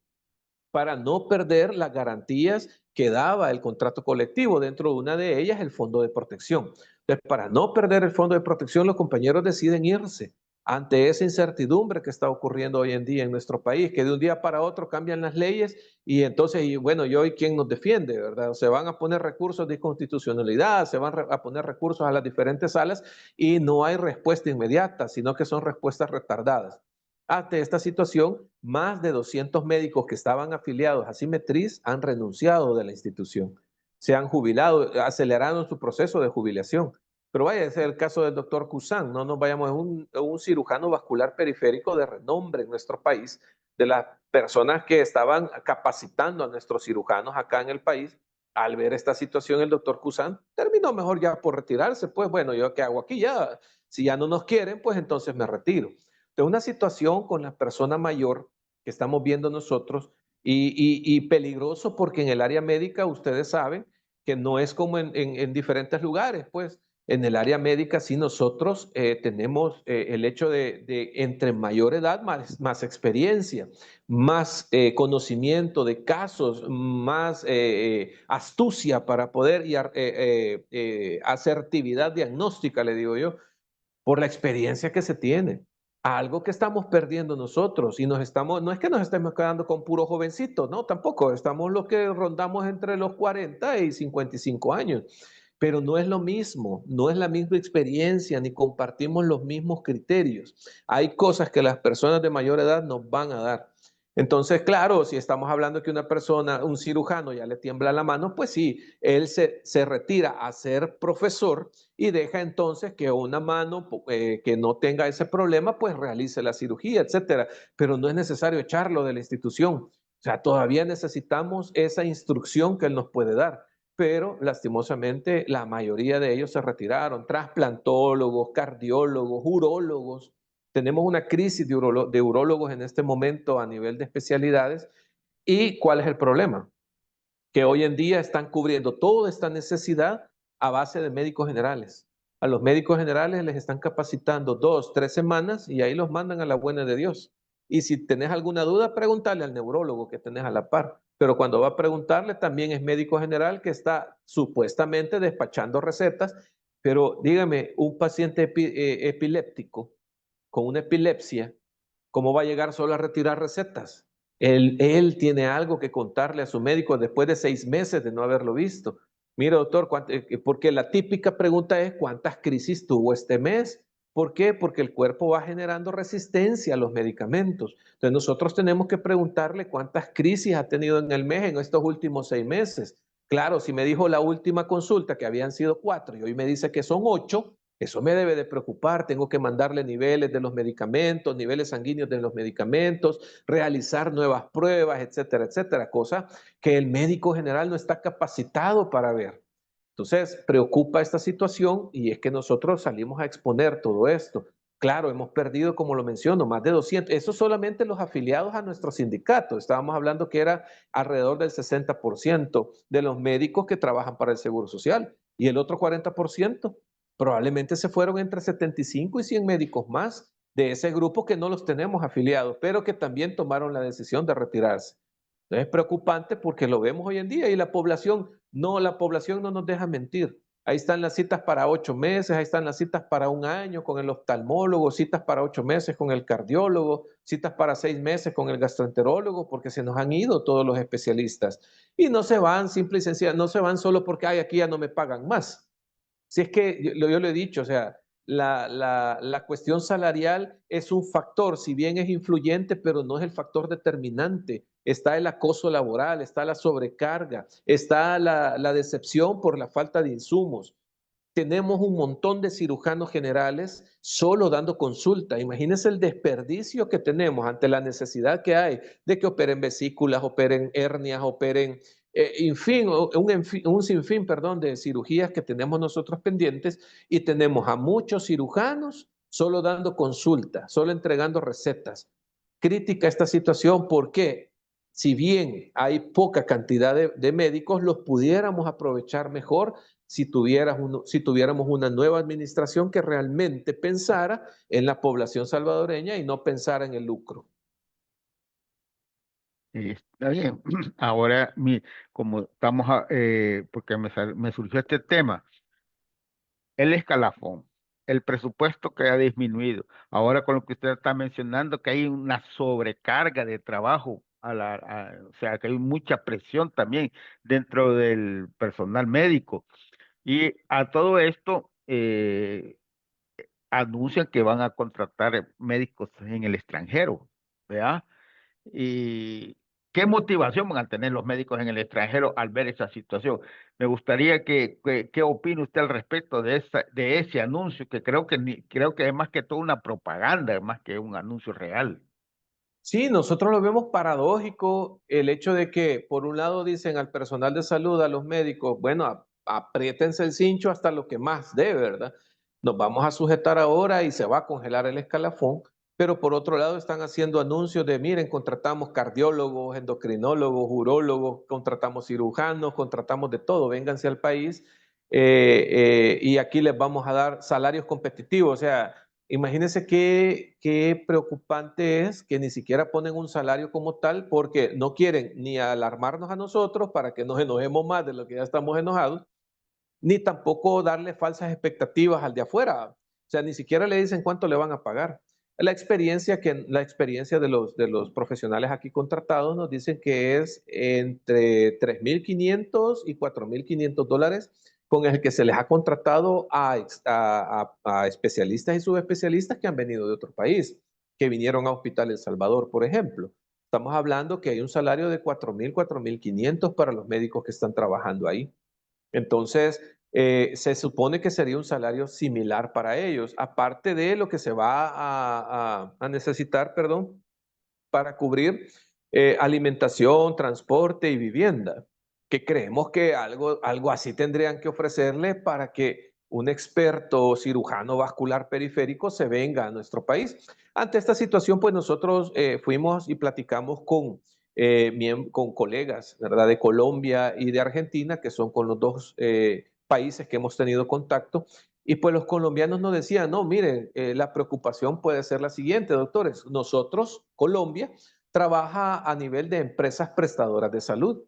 para no perder las garantías que daba el contrato colectivo. Dentro de una de ellas, el fondo de protección. Entonces, para no perder el fondo de protección, los compañeros deciden irse ante esa incertidumbre que está ocurriendo hoy en día en nuestro país, que de un día para otro cambian las leyes y entonces, y bueno, ¿y hoy quién nos defiende, verdad? Se van a poner recursos de inconstitucionalidad, se van a poner recursos a las diferentes salas y no hay respuesta inmediata, sino que son respuestas retardadas. Ante esta situación, más de 200 médicos que estaban afiliados a Simetriz han renunciado de la institución. Se han jubilado, aceleraron su proceso de jubilación. Pero vaya, ese es el caso del doctor Cusán. No nos vayamos, es un cirujano vascular periférico de renombre en nuestro país, de las personas que estaban capacitando a nuestros cirujanos acá en el país. Al ver esta situación, el doctor Cusán terminó mejor ya por retirarse. Pues bueno, ¿yo qué hago aquí ya? Si ya no nos quieren, pues entonces me retiro. De una situación con la persona mayor que estamos viendo nosotros y peligroso porque en el área médica ustedes saben que no es como en diferentes lugares, pues en el área médica sí nosotros tenemos el hecho de entre mayor edad más experiencia, más conocimiento de casos, más astucia para poder y asertividad diagnóstica, le digo yo, por la experiencia que se tiene. Algo que estamos perdiendo nosotros y no es que nos estemos quedando con puro jovencito, no, tampoco, estamos los que rondamos entre los 40 y 55 años, pero no es lo mismo, no es la misma experiencia ni compartimos los mismos criterios. Hay cosas que las personas de mayor edad nos van a dar. Entonces, claro, si estamos hablando que una persona, un cirujano ya le tiembla la mano, pues sí, él se retira a ser profesor y deja entonces que una mano que no tenga ese problema, pues realice la cirugía, etcétera. Pero no es necesario echarlo de la institución. O sea, todavía necesitamos esa instrucción que él nos puede dar. Pero lastimosamente la mayoría de ellos se retiraron, trasplantólogos, cardiólogos, urólogos. Tenemos una crisis de urólogos en este momento a nivel de especialidades. ¿Y cuál es el problema? Que hoy en día están cubriendo toda esta necesidad a base de médicos generales. A los médicos generales les están capacitando 2, 3 semanas y ahí los mandan a la buena de Dios. Y si tenés alguna duda, pregúntale al neurólogo que tenés a la par. Pero cuando va a preguntarle, también es médico general que está supuestamente despachando recetas. Pero dígame, un paciente epiléptico con una epilepsia, ¿cómo va a llegar solo a retirar recetas? Él tiene algo que contarle a su médico después de 6 meses de no haberlo visto. Mire, doctor, porque la típica pregunta es ¿cuántas crisis tuvo este mes? ¿Por qué? Porque el cuerpo va generando resistencia a los medicamentos. Entonces nosotros tenemos que preguntarle cuántas crisis ha tenido en el mes en estos últimos 6 meses. Claro, si me dijo la última consulta que habían sido 4 y hoy me dice que son 8, eso me debe de preocupar. Tengo que mandarle niveles de los medicamentos, niveles sanguíneos de los medicamentos, realizar nuevas pruebas, etcétera, etcétera, cosa que el médico general no está capacitado para ver. Entonces, preocupa esta situación y es que nosotros salimos a exponer todo esto. Claro, hemos perdido, como lo menciono, más de 200. Eso solamente los afiliados a nuestro sindicato. Estábamos hablando que era alrededor del 60% de los médicos que trabajan para el Seguro Social y el otro 40%. Probablemente se fueron entre 75 y 100 médicos más de ese grupo que no los tenemos afiliados, pero que también tomaron la decisión de retirarse. Entonces es preocupante porque lo vemos hoy en día y la población no nos deja mentir. Ahí están las citas para 8 meses, ahí están las citas para 1 año con el oftalmólogo, citas para 8 meses con el cardiólogo, citas para 6 meses con el gastroenterólogo, porque se nos han ido todos los especialistas. Y no se van simple y sencilla, no se van solo porque aquí ya no me pagan más. Si es que yo lo he dicho, o sea, la cuestión salarial es un factor, si bien es influyente, pero no es el factor determinante. Está el acoso laboral, está la sobrecarga, está la decepción por la falta de insumos. Tenemos un montón de cirujanos generales solo dando consulta. Imagínense el desperdicio que tenemos ante la necesidad que hay de que operen vesículas, operen hernias, operen un sinfín, perdón, de cirugías que tenemos nosotros pendientes y tenemos a muchos cirujanos solo dando consultas, solo entregando recetas. Crítica esta situación porque si bien hay poca cantidad de médicos, los pudiéramos aprovechar mejor si tuviéramos una nueva administración que realmente pensara en la población salvadoreña y no pensara en el lucro. Está bien. Ahora, como estamos, porque me surgió este tema, el escalafón, el presupuesto que ha disminuido. Ahora con lo que usted está mencionando, que hay una sobrecarga de trabajo, o sea, que hay mucha presión también dentro del personal médico. Y a todo esto, anuncian que van a contratar médicos en el extranjero, ¿verdad? ¿Y qué motivación van a tener los médicos en el extranjero al ver esa situación? Me gustaría ¿qué opine usted al respecto de ese anuncio, que creo que es más que todo una propaganda, más que un anuncio real? Sí, nosotros lo vemos paradójico el hecho de que, por un lado, dicen al personal de salud, a los médicos, bueno, apriétense el cincho hasta lo que más dé, ¿verdad? Nos vamos a sujetar ahora y se va a congelar el escalafón, pero por otro lado están haciendo anuncios de, miren, contratamos cardiólogos, endocrinólogos, urólogos, contratamos cirujanos, contratamos de todo, vénganse al país y aquí les vamos a dar salarios competitivos, o sea, imagínense qué preocupante es que ni siquiera ponen un salario como tal porque no quieren ni alarmarnos a nosotros para que nos enojemos más de lo que ya estamos enojados, ni tampoco darle falsas expectativas al de afuera. O sea, ni siquiera le dicen cuánto le van a pagar. La experiencia de los profesionales aquí contratados nos dicen que es entre 3.500 y 4.500 dólares con el que se les ha contratado a especialistas y subespecialistas que han venido de otro país, que vinieron a Hospital El Salvador, por ejemplo. Estamos hablando que hay un salario de 4.000, 4.500 para los médicos que están trabajando ahí. Entonces, se supone que sería un salario similar para ellos, aparte de lo que se va a necesitar, perdón, para cubrir alimentación, transporte y vivienda, que creemos que algo así tendrían que ofrecerle para que un experto cirujano vascular periférico se venga a nuestro país. Ante esta situación, pues nosotros fuimos y platicamos con colegas, ¿verdad?, de Colombia y de Argentina, que son con los dos países que hemos tenido contacto. Y pues los colombianos nos decían, no, miren, la preocupación puede ser la siguiente, doctores. Nosotros, Colombia, trabaja a nivel de empresas prestadoras de salud.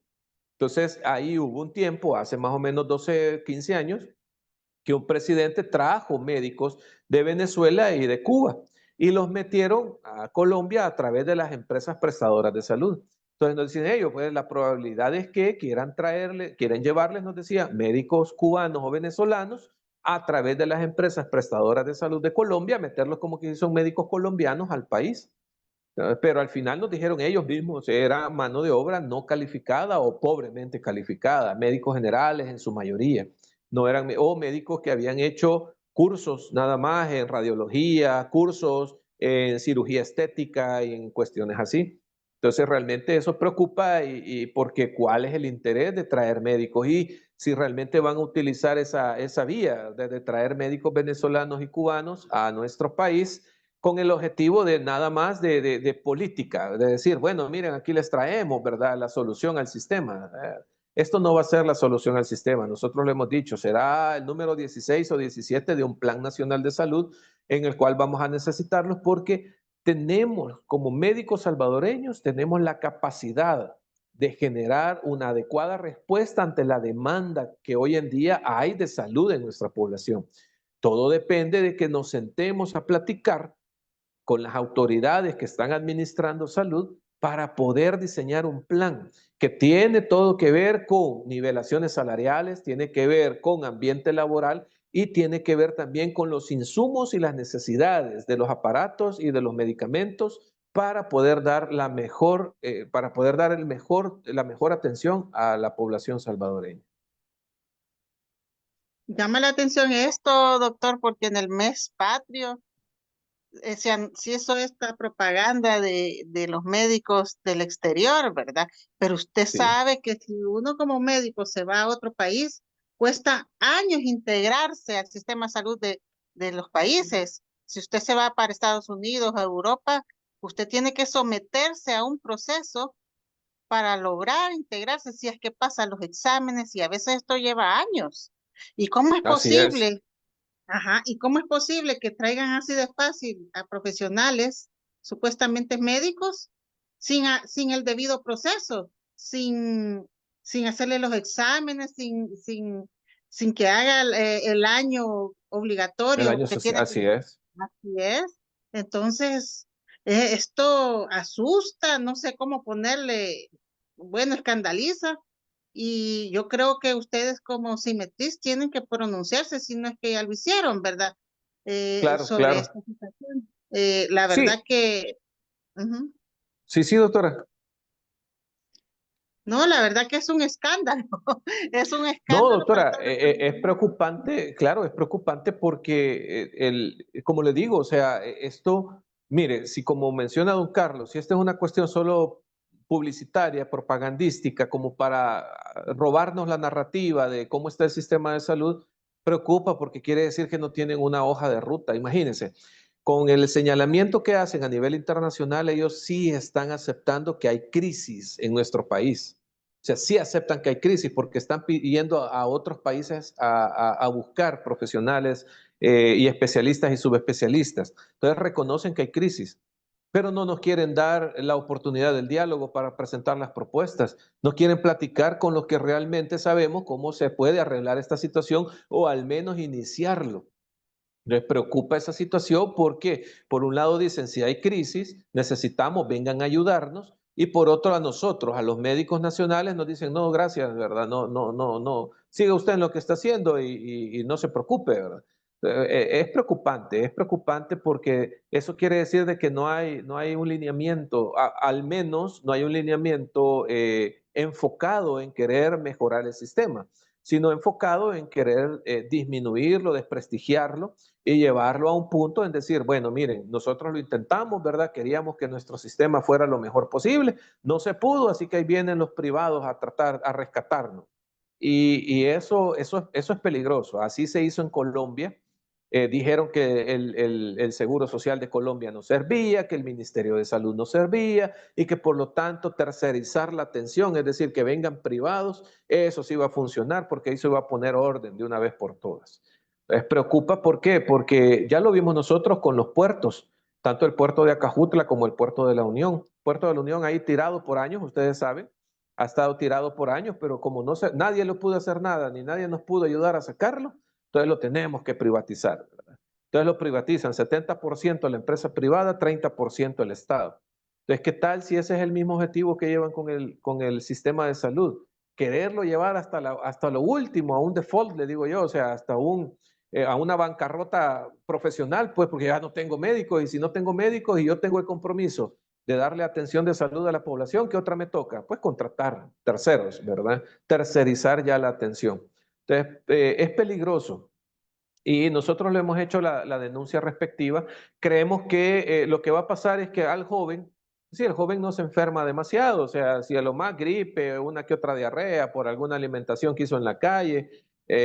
Entonces, ahí hubo un tiempo, hace más o menos 12, 15 años, que un presidente trajo médicos de Venezuela y de Cuba y los metieron a Colombia a través de las empresas prestadoras de salud. Entonces nos dicen ellos, pues la probabilidad es que quieren llevarles, nos decía, médicos cubanos o venezolanos a través de las empresas prestadoras de salud de Colombia, meterlos como que son médicos colombianos al país. Pero al final nos dijeron ellos mismos, era mano de obra no calificada o pobremente calificada, médicos generales en su mayoría, no eran, o médicos que habían hecho cursos nada más en radiología, cursos en cirugía estética y en cuestiones así. Entonces realmente eso preocupa y porque cuál es el interés de traer médicos y si realmente van a utilizar esa vía de traer médicos venezolanos y cubanos a nuestro país con el objetivo de nada más de política, de decir, bueno, miren, aquí les traemos, ¿verdad?, la solución al sistema. Esto no va a ser la solución al sistema, nosotros lo hemos dicho, será el número 16 o 17 de un Plan Nacional de Salud en el cual vamos a necesitarlos porque tenemos, como médicos salvadoreños, tenemos la capacidad de generar una adecuada respuesta ante la demanda que hoy en día hay de salud en nuestra población. Todo depende de que nos sentemos a platicar con las autoridades que están administrando salud para poder diseñar un plan que tiene todo que ver con nivelaciones salariales, tiene que ver con ambiente laboral y tiene que ver también con los insumos y las necesidades de los aparatos y de los medicamentos para poder dar la mejor atención a la población salvadoreña. Llama la atención esto, doctor, porque en el mes patrio si eso es esta propaganda de los médicos del exterior, ¿verdad? Pero usted Sí, sabe que si uno como médico se va a otro país, cuesta años integrarse al sistema de salud de los países. Si usted se va para Estados Unidos, a Europa, usted tiene que someterse a un proceso para lograr integrarse, si es que pasan los exámenes, y a veces esto lleva años. ¿Y cómo es así es. posible? Ajá, ¿y cómo es posible que traigan así de fácil a profesionales, supuestamente médicos, sin el debido proceso, sin hacerle los exámenes, sin que haga el año El obligatorio año que social, tiene así que... es. Así es. Entonces, esto asusta, no sé cómo ponerle, bueno, escandaliza. Y yo creo que ustedes como Cimetrix tienen que pronunciarse, si no es que ya lo hicieron, ¿verdad? Claro, Sobre claro. esta situación. La verdad Sí, que, ujú. sí, sí, doctora. No, la verdad que es un escándalo. Es un No, escándalo para doctora, todos los es profesionales. preocupante, claro, es preocupante porque como le digo, o sea, esto, mire, si como menciona don Carlos, si esta es una cuestión solo publicitaria, propagandística, como para robarnos la narrativa de cómo está el sistema de salud, preocupa porque quiere decir que no tienen una hoja de ruta. Imagínense, con el señalamiento que hacen a nivel internacional, ellos sí están aceptando que hay crisis en nuestro país. O sea, sí aceptan que hay crisis porque están pidiendo a otros países a buscar profesionales y especialistas y subespecialistas. Entonces reconocen que hay crisis, pero no nos quieren dar la oportunidad del diálogo para presentar las propuestas. No quieren platicar con los que realmente sabemos cómo se puede arreglar esta situación o al menos iniciarlo. Les preocupa esa situación porque, por un lado, dicen, si hay crisis, necesitamos, vengan a ayudarnos, y por otro, a nosotros, a los médicos nacionales, nos dicen, no, gracias, ¿verdad? No, no, no, no, siga usted en lo que está haciendo y no se preocupe, ¿verdad? Es preocupante porque eso quiere decir de que no hay un lineamiento, al menos no hay un lineamiento enfocado en querer mejorar el sistema, sino enfocado en querer disminuirlo, desprestigiarlo y llevarlo a un punto en decir, bueno, miren, nosotros lo intentamos, ¿verdad? Queríamos que nuestro sistema fuera lo mejor posible, no se pudo, así que ahí vienen los privados a tratar, a rescatarnos. Y eso es peligroso. Así se hizo en Colombia. Dijeron que el Seguro Social de Colombia no servía, que el Ministerio de Salud no servía y que por lo tanto tercerizar la atención, es decir, que vengan privados, eso sí iba a funcionar porque ahí se iba a poner orden de una vez por todas. Les preocupa, ¿por qué? Porque ya lo vimos nosotros con los puertos, tanto el puerto de Acajutla como el puerto de la Unión. Puerto de la Unión ahí tirado por años, ustedes saben, ha estado tirado por años, pero como nadie lo pudo hacer nada, ni nadie nos pudo ayudar a sacarlo, entonces lo tenemos que privatizar, ¿verdad? Entonces lo privatizan, 70% la empresa privada, 30% el Estado. Entonces, ¿qué tal si ese es el mismo objetivo que llevan con el sistema de salud? Quererlo llevar hasta lo último, a un default, le digo yo, o sea, a una bancarrota profesional, pues porque ya no tengo médicos y si no tengo médicos y yo tengo el compromiso de darle atención de salud a la población, ¿qué otra me toca? Pues contratar terceros, ¿verdad? Tercerizar ya la atención. Entonces, es peligroso y nosotros le hemos hecho la denuncia respectiva. Creemos que lo que va a pasar es que al joven, si el joven no se enferma demasiado, o sea, si a lo más gripe, una que otra diarrea por alguna alimentación que hizo en la calle,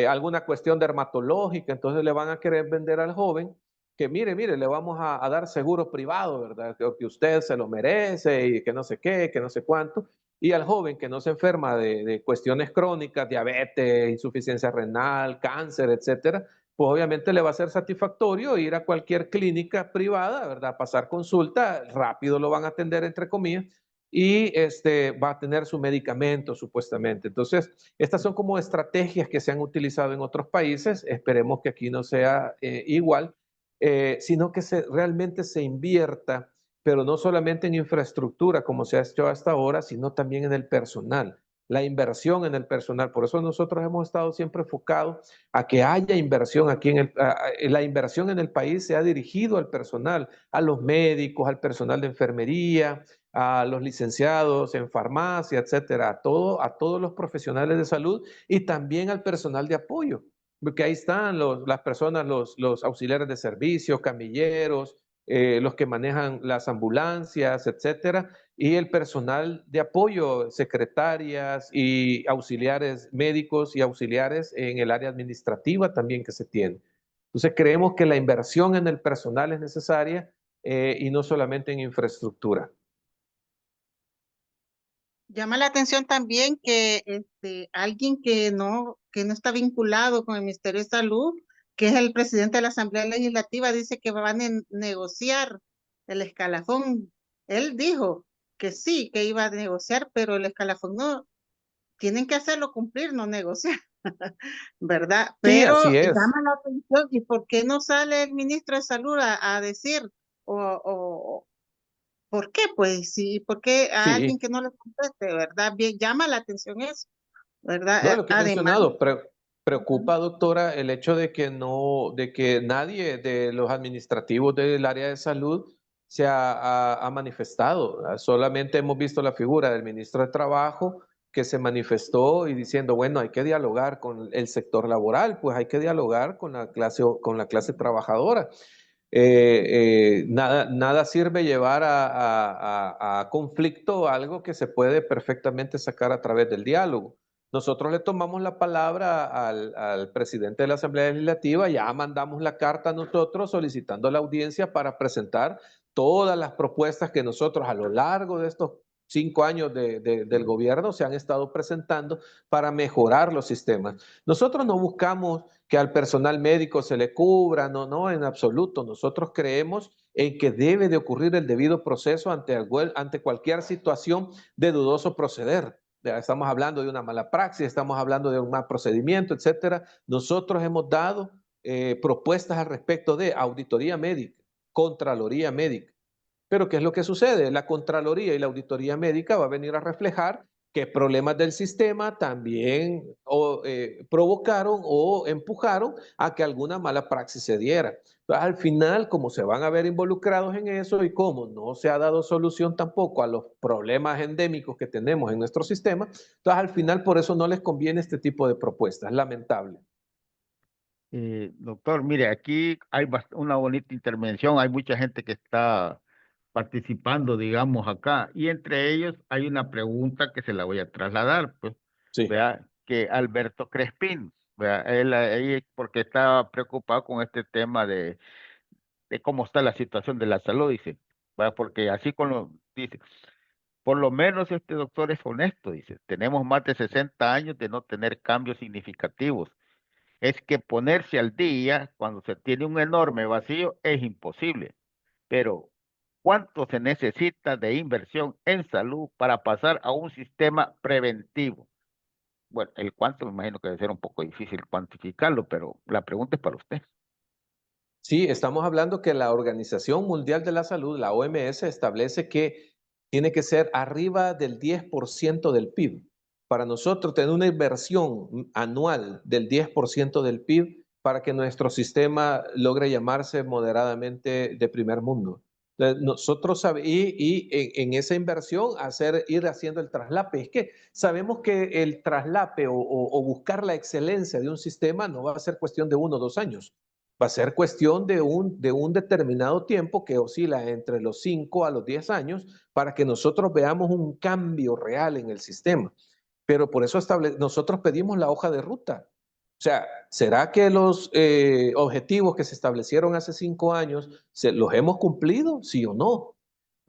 alguna cuestión dermatológica, entonces le van a querer vender al joven que mire, le vamos a dar seguro privado, ¿verdad? Que usted se lo merece y que no sé qué, que no sé cuánto. Y al joven que no se enferma de cuestiones crónicas, diabetes, insuficiencia renal, cáncer, etcétera, pues obviamente le va a ser satisfactorio ir a cualquier clínica privada, ¿verdad? Pasar consulta, rápido lo van a atender, entre comillas, y va a tener su medicamento supuestamente. Entonces, estas son como estrategias que se han utilizado en otros países, esperemos que aquí no sea igual, sino que realmente se invierta, pero no solamente en infraestructura como se ha hecho hasta ahora, sino también en el personal, la inversión en el personal. Por eso nosotros hemos estado siempre enfocados a que haya inversión aquí la inversión en el país se ha dirigido al personal, a los médicos, al personal de enfermería, a los licenciados en farmacia, etcétera, a todos los profesionales de salud y también al personal de apoyo, porque ahí están las personas, los auxiliares de servicio, camilleros, los que manejan las ambulancias, etcétera, y el personal de apoyo, secretarias y auxiliares médicos y auxiliares en el área administrativa también que se tiene. Entonces creemos que la inversión en el personal es necesaria y no solamente en infraestructura. Llama la atención también que alguien que no está vinculado con el Ministerio de Salud, que es el presidente de la Asamblea Legislativa, dice que van a negociar el escalafón. Él dijo que sí, que iba a negociar, pero el escalafón no, tienen que hacerlo cumplir, no negociar, ¿verdad? Sí, Pero así es. llama la atención, ¿y por qué no sale el ministro de Salud a decir o ¿por qué? Pues sí, ¿por qué a alguien Sí, que no le conteste, verdad? Bien, llama la atención eso, ¿verdad? no, lo que he Además, mencionado, ujú, preocupa, doctora, el hecho de que no, de que nadie de los administrativos del área de salud ha manifestado. Solamente hemos visto la figura del ministro de Trabajo que se manifestó y diciendo, bueno, hay que dialogar con el sector laboral, pues hay que dialogar con la clase trabajadora. Nada sirve llevar a conflicto algo que se puede perfectamente sacar a través del diálogo. Nosotros le tomamos la palabra al presidente de la Asamblea Legislativa, ya mandamos la carta a nosotros solicitando la audiencia para presentar todas las propuestas que nosotros a lo largo de estos 5 años del gobierno se han estado presentando para mejorar los sistemas. Nosotros no buscamos que al personal médico se le cubra, no, en absoluto. Nosotros creemos en que debe de ocurrir el debido proceso ante cualquier situación de dudoso proceder. Estamos hablando de una mala praxis, estamos hablando de un mal procedimiento, etcétera. Nosotros hemos dado propuestas al respecto de auditoría médica, contraloría médica. Pero ¿qué es lo que sucede? La Contraloría y la Auditoría Médica va a venir a reflejar que problemas del sistema también provocaron o empujaron a que alguna mala praxis se diera. Entonces, al final, como se van a ver involucrados en eso y como no se ha dado solución tampoco a los problemas endémicos que tenemos en nuestro sistema, entonces al final por eso no les conviene este tipo de propuestas. Lamentable. Doctor, mire, aquí hay una bonita intervención, hay mucha gente que está participando, digamos, acá, y entre ellos hay una pregunta que se la voy a trasladar, pues, Sí. vea, que Alberto Crespín, vea, él ahí porque está preocupado con este tema de cómo está la situación de la salud, dice, vea, porque así con lo, dice, por lo menos este doctor es honesto, dice, tenemos más de 60 años de no tener cambios significativos. Es que ponerse al día cuando se tiene un enorme vacío es imposible, pero ¿cuánto se necesita de inversión en salud para pasar a un sistema preventivo? Bueno, el cuánto me imagino que debe ser un poco difícil cuantificarlo, pero la pregunta es para usted. Sí, estamos hablando que la Organización Mundial de la Salud, la OMS, establece que tiene que ser arriba del 10% del PIB. Para nosotros, tener una inversión anual del 10% del PIB para que nuestro sistema logre llamarse moderadamente de primer mundo. Nosotros en esa inversión ir haciendo el traslape. Es que sabemos que el traslape o buscar la excelencia de un sistema no va a ser cuestión de 1 o 2 años. Va a ser cuestión de un determinado tiempo que oscila entre los 5 a los 10 años para que nosotros veamos un cambio real en el sistema. Pero por eso nosotros pedimos la hoja de ruta. O sea, ¿será que los objetivos que se establecieron hace 5 años los hemos cumplido? ¿Sí o no?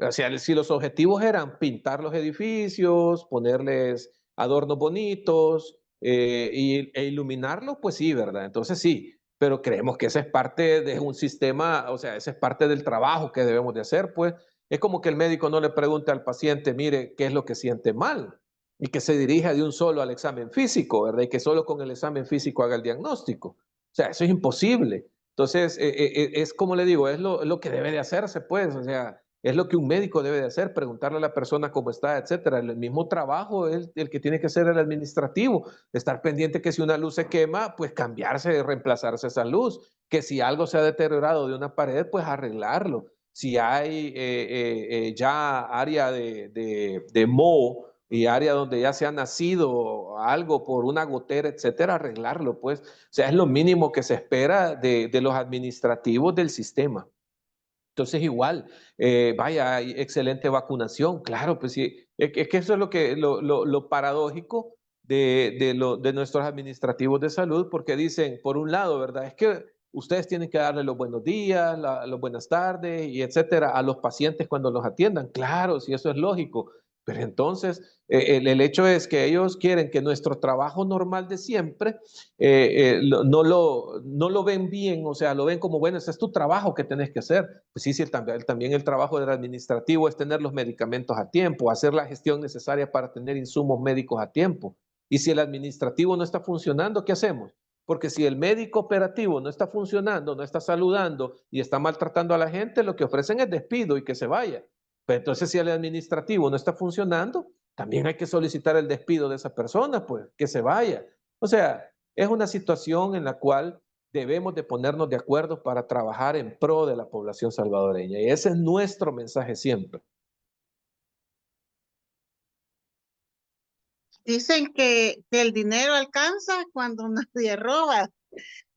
O sea, si los objetivos eran pintar los edificios, ponerles adornos bonitos e iluminarlos, pues sí, ¿verdad? Entonces sí, pero creemos que esa es parte de un sistema, o sea, esa es parte del trabajo que debemos de hacer, pues es como que el médico no le pregunte al paciente, mire, ¿qué es lo que siente mal? Y que se dirija de un solo al examen físico, ¿verdad? Y que solo con el examen físico haga el diagnóstico. O sea, eso es imposible. Entonces, es como le digo, es lo que debe de hacerse, pues, o sea, es lo que un médico debe de hacer, preguntarle a la persona cómo está, etcétera. El mismo trabajo es el que tiene que ser el administrativo, estar pendiente que si una luz se quema, pues cambiarse, reemplazarse esa luz, que si algo se ha deteriorado de una pared, pues arreglarlo. Si hay ya área de moho y área donde ya se ha nacido algo por una gotera, etcétera, arreglarlo, pues. O sea, es lo mínimo que se espera de los administrativos del sistema. Entonces igual, vaya, hay excelente vacunación, claro, pues sí, es que eso es lo paradójico de nuestros administrativos de salud, porque dicen, por un lado, ¿verdad? Es que ustedes tienen que darle los buenos días, las buenas tardes y etcétera a los pacientes cuando los atiendan. Claro, si eso es lógico, pero entonces el hecho es que ellos quieren que nuestro trabajo normal de siempre no lo ven bien, o sea, lo ven como, bueno, ese es tu trabajo que tenés que hacer. Pues sí, sí, también el trabajo del administrativo es tener los medicamentos a tiempo, hacer la gestión necesaria para tener insumos médicos a tiempo. Y si el administrativo no está funcionando, ¿qué hacemos? Porque si el médico operativo no está funcionando, no está saludando y está maltratando a la gente, lo que ofrecen es despido y que se vaya. Pero entonces, si el administrativo no está funcionando, también hay que solicitar el despido de esa persona, pues que se vaya. O sea, es una situación en la cual debemos de ponernos de acuerdo para trabajar en pro de la población salvadoreña. Y ese es nuestro mensaje siempre. Dicen que el dinero alcanza cuando nadie roba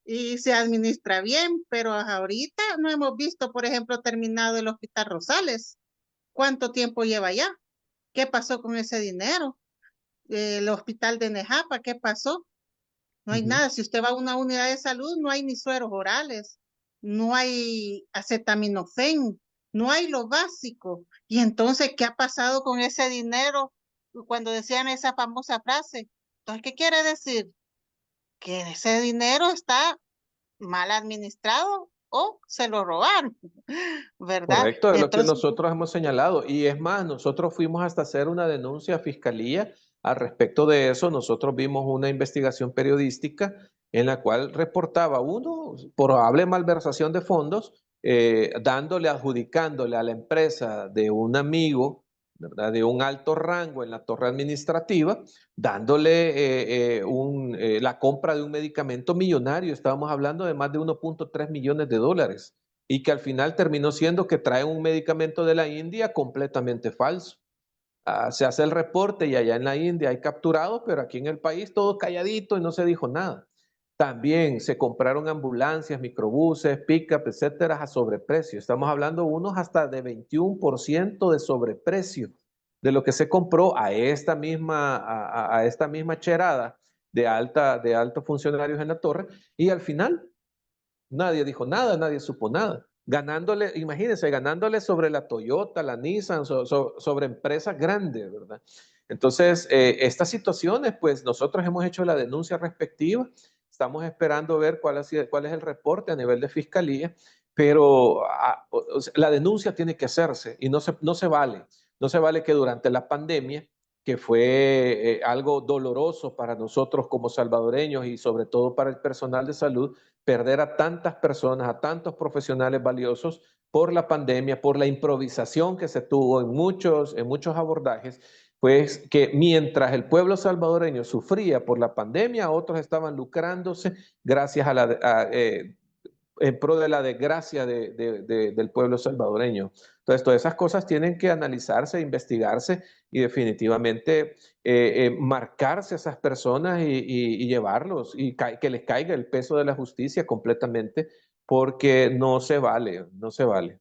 y se administra bien, pero ahorita no hemos visto, por ejemplo, terminado el Hospital Rosales. ¿Cuánto tiempo lleva ya? ¿Qué pasó con ese dinero? El Hospital de Nejapa, ¿qué pasó? No hay nada. Si usted va a una unidad de salud, no hay ni sueros orales, no hay acetaminofén, no hay lo básico. Y entonces, ¿qué ha pasado con ese dinero? Cuando decían esa famosa frase, entonces, ¿qué quiere decir? Que ese dinero está mal administrado o se lo robaron, ¿verdad? Correcto, es lo que Entonces, nosotros hemos señalado. Y es más, nosotros fuimos hasta hacer una denuncia a Fiscalía al respecto de eso. Nosotros vimos una investigación periodística en la cual reportaba uno probable malversación de fondos, adjudicándole a la empresa de un amigo, ¿verdad? De un alto rango en la torre administrativa, dándole la compra de un medicamento millonario. Estábamos hablando de más de 1.3 millones de dólares y que al final terminó siendo que traen un medicamento de la India completamente falso. Se hace el reporte y allá en la India hay capturados, pero aquí en el país todo calladito y no se dijo nada. También se compraron ambulancias, microbuses, pick-up, etcétera, a sobreprecio. Estamos hablando unos hasta de 21% de sobreprecio de lo que se compró a esta misma cherada de altos funcionarios en la torre, y al final nadie dijo nada, nadie supo nada. Ganándole, imagínense, ganándole sobre la Toyota, la Nissan, sobre empresas grandes, ¿verdad? Entonces, estas situaciones, pues nosotros hemos hecho la denuncia respectiva, estamos esperando ver cuál es el reporte a nivel de fiscalía, pero la denuncia tiene que hacerse y no se vale. No se vale que durante la pandemia, que fue algo doloroso para nosotros como salvadoreños y sobre todo para el personal de salud, perder a tantas personas, a tantos profesionales valiosos por la pandemia, por la improvisación que se tuvo en muchos abordajes, pues que mientras el pueblo salvadoreño sufría por la pandemia, otros estaban lucrándose gracias en pro de la desgracia del pueblo salvadoreño. Entonces, todas esas cosas tienen que analizarse, investigarse y definitivamente marcarse a esas personas y llevarlos y que les caiga el peso de la justicia completamente, porque no se vale, no se vale.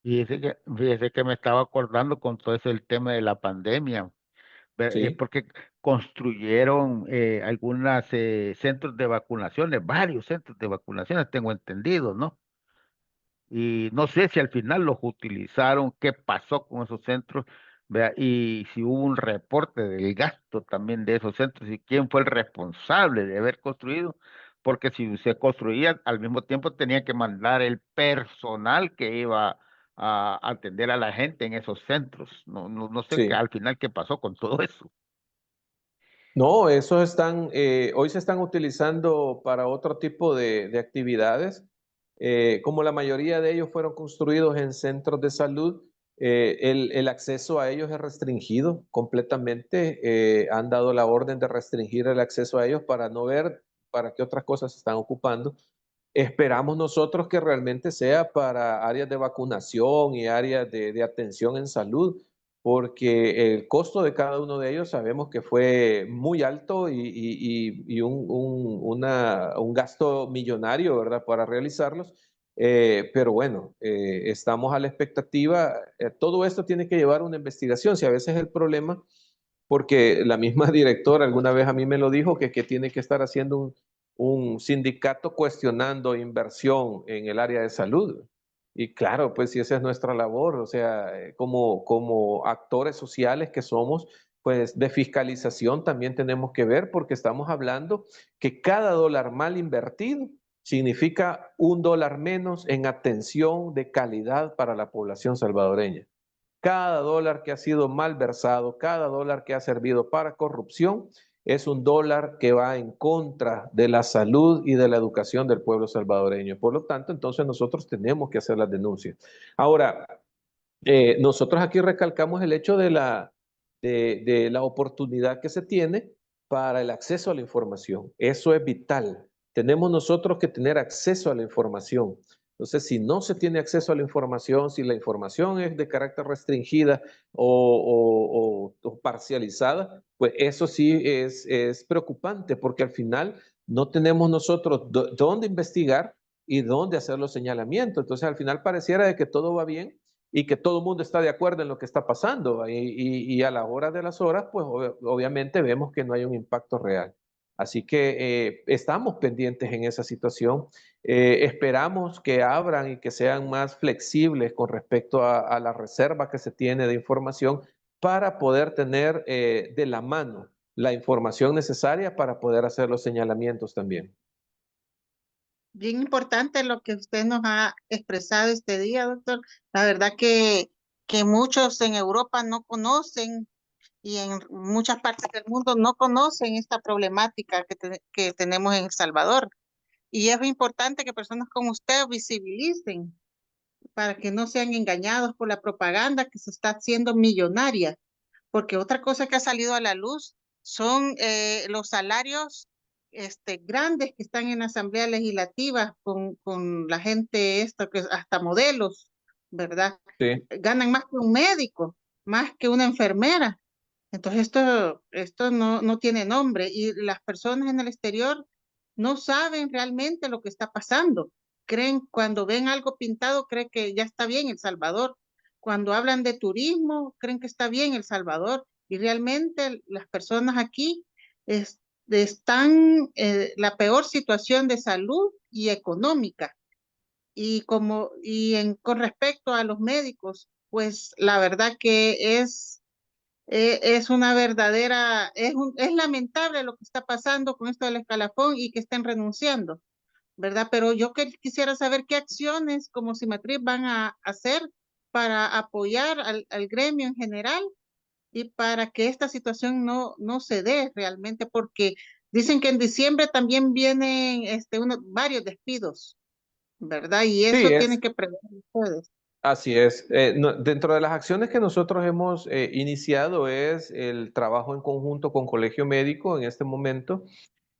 Fíjese que me estaba acordando con todo ese el tema de la pandemia. Es Sí, porque construyeron algunos centros de vacunaciones, varios centros de vacunaciones, tengo entendido, ¿no? Y no sé si al final los utilizaron, qué pasó con esos centros, vea, y si hubo un reporte del gasto también de esos centros y quién fue el responsable de haber construido, porque si se construía, al mismo tiempo tenía que mandar el personal que iba a atender a la gente en esos centros. No sé sí. al final qué pasó con todo eso. No, hoy se están utilizando para otro tipo de actividades. Como la mayoría de ellos fueron construidos en centros de salud, el acceso a ellos es restringido completamente. Han dado la orden de restringir el acceso a ellos para no ver para qué otras cosas se están ocupando. Esperamos nosotros que realmente sea para áreas de vacunación y áreas de atención en salud, porque el costo de cada uno de ellos sabemos que fue muy alto y un gasto millonario, ¿verdad?, para realizarlos. Pero bueno, estamos a la expectativa. Todo esto tiene que llevar una investigación. Si a veces el problema, porque la misma directora alguna vez a mí me lo dijo, que tiene que estar haciendo un sindicato cuestionando inversión en el área de salud. Y claro, pues si esa es nuestra labor, o sea, como actores sociales que somos, pues de fiscalización también tenemos que ver, porque estamos hablando que cada dólar mal invertido significa $1 menos en atención de calidad para la población salvadoreña. Cada dólar que ha sido malversado, cada dólar que ha servido para corrupción, es un dólar que va en contra de la salud y de la educación del pueblo salvadoreño. Por lo tanto, entonces nosotros tenemos que hacer las denuncias. Ahora, nosotros aquí recalcamos el hecho de la oportunidad que se tiene para el acceso a la información. Eso es vital. Tenemos nosotros que tener acceso a la información. Entonces, si no se tiene acceso a la información, si la información es de carácter restringida o parcializada, pues eso sí es preocupante, porque al final no tenemos nosotros dónde investigar y dónde hacer los señalamientos. Entonces, al final pareciera de que todo va bien y que todo el mundo está de acuerdo en lo que está pasando. Y a la hora de las horas, pues obviamente vemos que no hay un impacto real. Así que estamos pendientes en esa situación. Esperamos que abran y que sean más flexibles con respecto a la reserva que se tiene de información para poder tener de la mano la información necesaria para poder hacer los señalamientos también. Bien importante lo que usted nos ha expresado este día, doctor. La verdad que muchos en Europa no conocen y en muchas partes del mundo no conocen esta problemática que tenemos en El Salvador. Y es importante que personas como usted visibilicen para que no sean engañados por la propaganda que se está haciendo millonaria. Porque otra cosa que ha salido a la luz son los salarios grandes que están en la Asamblea Legislativa con la gente esta, que hasta modelos, ¿verdad? Sí. Ganan más que un médico, más que una enfermera. Entonces esto no tiene nombre y las personas en el exterior no saben realmente lo que está pasando. Creen, cuando ven algo pintado, creen que ya está bien El Salvador. Cuando hablan de turismo, creen que está bien El Salvador. Y realmente las personas aquí están en la peor situación de salud y económica. Con respecto a los médicos, pues la verdad que es una verdadera, es lamentable lo que está pasando con esto del escalafón y que estén renunciando, ¿verdad? Pero yo quisiera saber qué acciones como Simatriz van a hacer para apoyar al gremio en general y para que esta situación no se dé realmente, porque dicen que en diciembre también vienen varios despidos, ¿verdad? Y Sí, eso tienen que prever ustedes. así es. Dentro de las acciones que nosotros hemos iniciado es el trabajo en conjunto con Colegio Médico en este momento.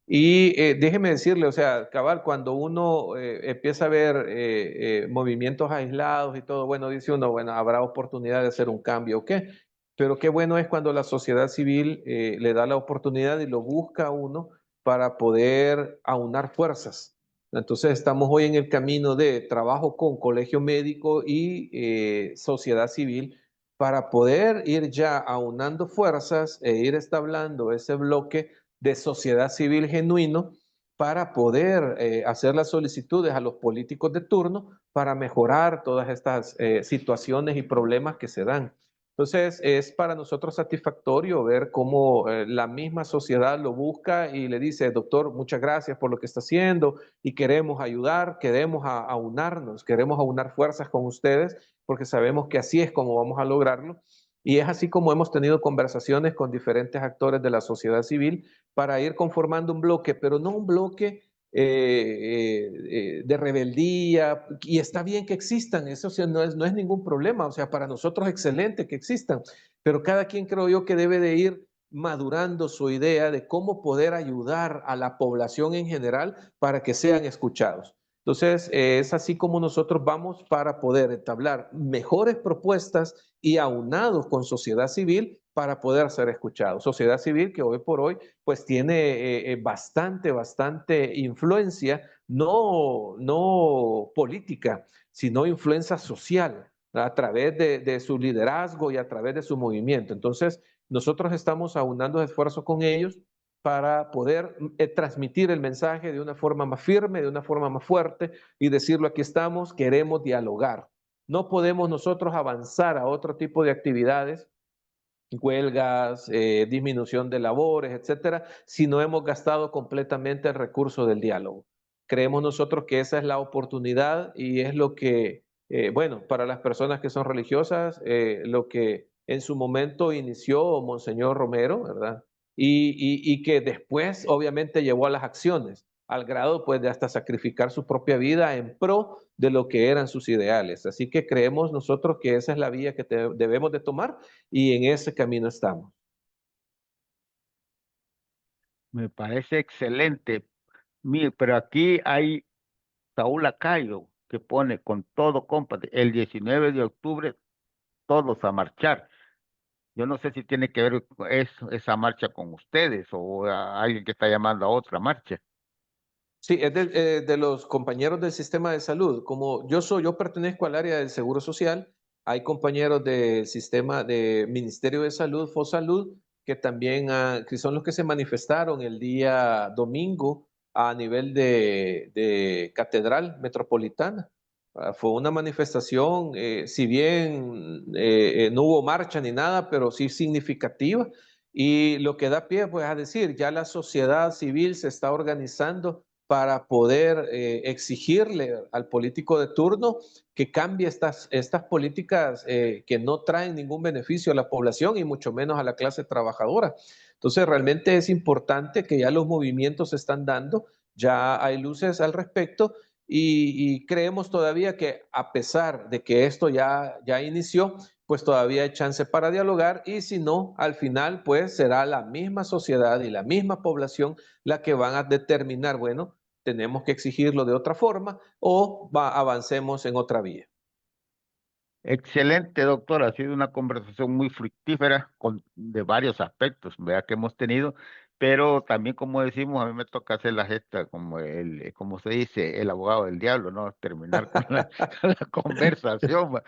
Y déjeme decirle, o sea, cabal, cuando uno empieza a ver movimientos aislados y todo, bueno, dice uno, bueno, habrá oportunidad de hacer un cambio, ¿o qué? Pero qué bueno es cuando la sociedad civil le da la oportunidad y lo busca a uno para poder aunar fuerzas. Entonces estamos hoy en el camino de trabajo con Colegio Médico y sociedad civil para poder ir ya aunando fuerzas e ir estableciendo ese bloque de sociedad civil genuino para poder hacer las solicitudes a los políticos de turno para mejorar todas estas situaciones y problemas que se dan. Entonces, es para nosotros satisfactorio ver cómo la misma sociedad lo busca y le dice, doctor, muchas gracias por lo que está haciendo y queremos ayudar, queremos aunarnos, queremos aunar fuerzas con ustedes porque sabemos que así es como vamos a lograrlo. Y es así como hemos tenido conversaciones con diferentes actores de la sociedad civil para ir conformando un bloque, pero no un bloque de rebeldía, y está bien que existan, eso no es ningún problema, o sea, para nosotros excelente que existan, pero cada quien creo yo que debe de ir madurando su idea de cómo poder ayudar a la población en general para que sean escuchados. Entonces, es así como nosotros vamos para poder entablar mejores propuestas y aunados con sociedad civil para poder ser escuchados. Sociedad civil que hoy por hoy pues tiene bastante influencia, no política, sino influencia social a través de su liderazgo y a través de su movimiento. Entonces, nosotros estamos aunando esfuerzos con ellos para poder transmitir el mensaje de una forma más firme, de una forma más fuerte y decirlo: aquí estamos, queremos dialogar. No podemos nosotros avanzar a otro tipo de actividades, huelgas, disminución de labores, etcétera, si no hemos gastado completamente el recurso del diálogo. Creemos nosotros que esa es la oportunidad y es lo que, bueno, para las personas que son religiosas, lo que en su momento inició Monseñor Romero, ¿verdad? Y que después obviamente llevó a las acciones, al grado pues de hasta sacrificar su propia vida en pro de lo que eran sus ideales. Así que creemos nosotros que esa es la vía que debemos de tomar y en ese camino estamos. Me parece excelente. Mire, pero aquí hay Saúl Lacayo que pone con todo, compa, el 19 de octubre todos a marchar. Yo no sé si tiene que ver esa marcha con ustedes o alguien que está llamando a otra marcha. Sí, es de los compañeros del sistema de salud. Como yo pertenezco al área del Seguro Social, hay compañeros del sistema de Ministerio de Salud, FOSalud, que también que son los que se manifestaron el día domingo a nivel de Catedral Metropolitana. Fue una manifestación, si bien no hubo marcha ni nada, pero sí significativa. Y lo que da pie, pues, a decir, ya la sociedad civil se está organizando para poder exigirle al político de turno que cambie estas políticas que no traen ningún beneficio a la población y mucho menos a la clase trabajadora. Entonces, realmente es importante que ya los movimientos se están dando, ya hay luces al respecto y creemos todavía que a pesar de que esto ya inició, pues todavía hay chance para dialogar y si no, al final pues será la misma sociedad y la misma población la que van a determinar, bueno, tenemos que exigirlo de otra forma o avancemos en otra vía. Excelente, doctor. Ha sido una conversación muy fructífera de varios aspectos, vea que hemos tenido, pero también, como decimos, a mí me toca hacer la gesta, como se dice, el abogado del diablo, ¿no? Terminar con con la conversación.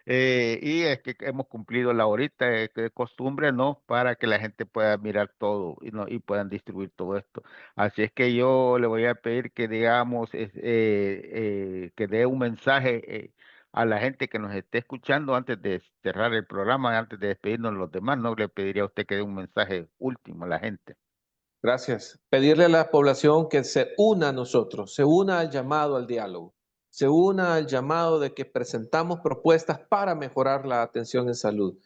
Y es que hemos cumplido la horita de costumbre, ¿no? Para que la gente pueda mirar todo y, no, y puedan distribuir todo esto. Así es que yo le voy a pedir que, digamos, que dé un mensaje a la gente que nos esté escuchando antes de cerrar el programa, antes de despedirnos los demás, ¿no? Le pediría a usted que dé un mensaje último a la gente. Gracias. Pedirle a la población que se una a nosotros, se una al llamado al diálogo, se una al llamado de que presentamos propuestas para mejorar la atención en salud.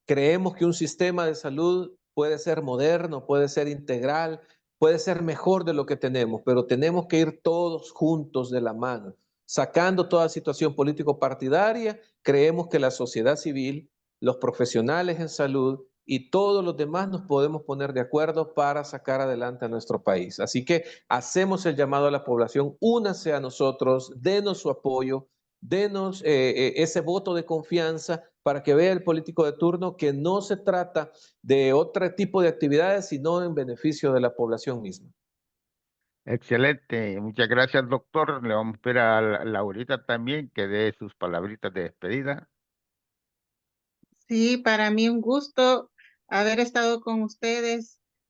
Creemos que un sistema de salud puede ser moderno, puede ser integral, puede ser mejor de lo que tenemos, pero tenemos que ir todos juntos de la mano, sacando toda situación político-partidaria. Creemos que la sociedad civil, los profesionales en salud y todos los demás nos podemos poner de acuerdo para sacar adelante a nuestro país. Así que hacemos el llamado a la población, únase a nosotros, denos su apoyo, denos ese voto de confianza para que vea el político de turno que no se trata de otro tipo de actividades, sino en beneficio de la población misma. Excelente, muchas gracias, doctor. Le vamos a pedir a Laurita también que dé sus palabritas de despedida. Sí, para mí un gusto haber estado con usted,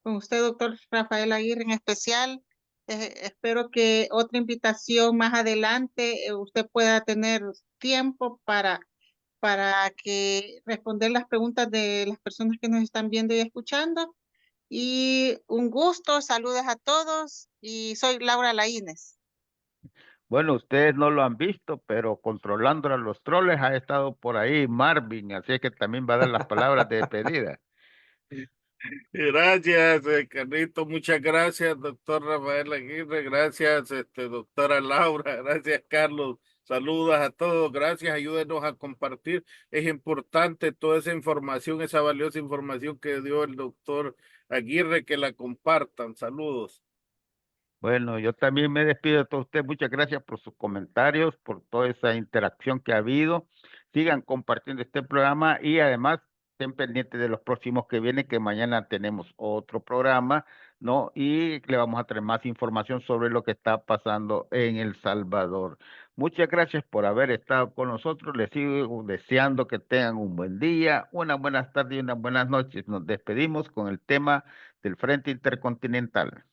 doctor Rafael Aguirre, en especial. Espero que otra invitación más adelante usted pueda tener tiempo para que responder las preguntas de las personas que nos están viendo y escuchando. Y un gusto, saludos a todos y soy Laura Laínez. Bueno, ustedes no lo han visto, pero controlando a los troles ha estado por ahí Marvin, así es que también va a dar las palabras de despedida. Gracias, Carlito, muchas gracias, doctor Rafael Aguirre, gracias, doctora Laura, gracias, Carlos, saludos a todos, gracias, ayúdenos a compartir, es importante toda esa información, esa valiosa información que dio el doctor Aguirre, que la compartan, saludos. Bueno, yo también me despido de todos ustedes. Muchas gracias por sus comentarios, por toda esa interacción que ha habido. Sigan compartiendo este programa y además estén pendientes de los próximos que vienen, que mañana tenemos otro programa, ¿no? Y le vamos a traer más información sobre lo que está pasando en El Salvador. Muchas gracias por haber estado con nosotros. Les sigo deseando que tengan un buen día, unas buenas tardes y unas buenas noches. Nos despedimos con el tema del Frente Intercontinental.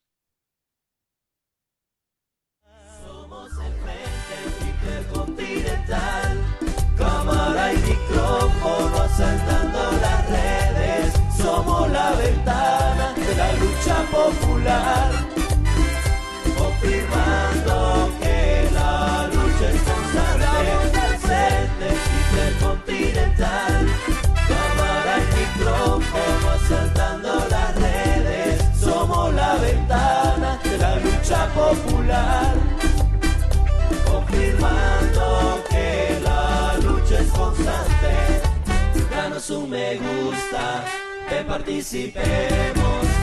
Somos el Frente Intercontinental, cámara y micrófono asaltando las redes. Somos la ventana de la lucha popular, confirmando que la lucha es constante. Frente Intercontinental, cámara y micrófono asaltando las redes. Somos la ventana de la lucha popular, confirmando que la lucha es constante. Danos un me gusta, que participemos.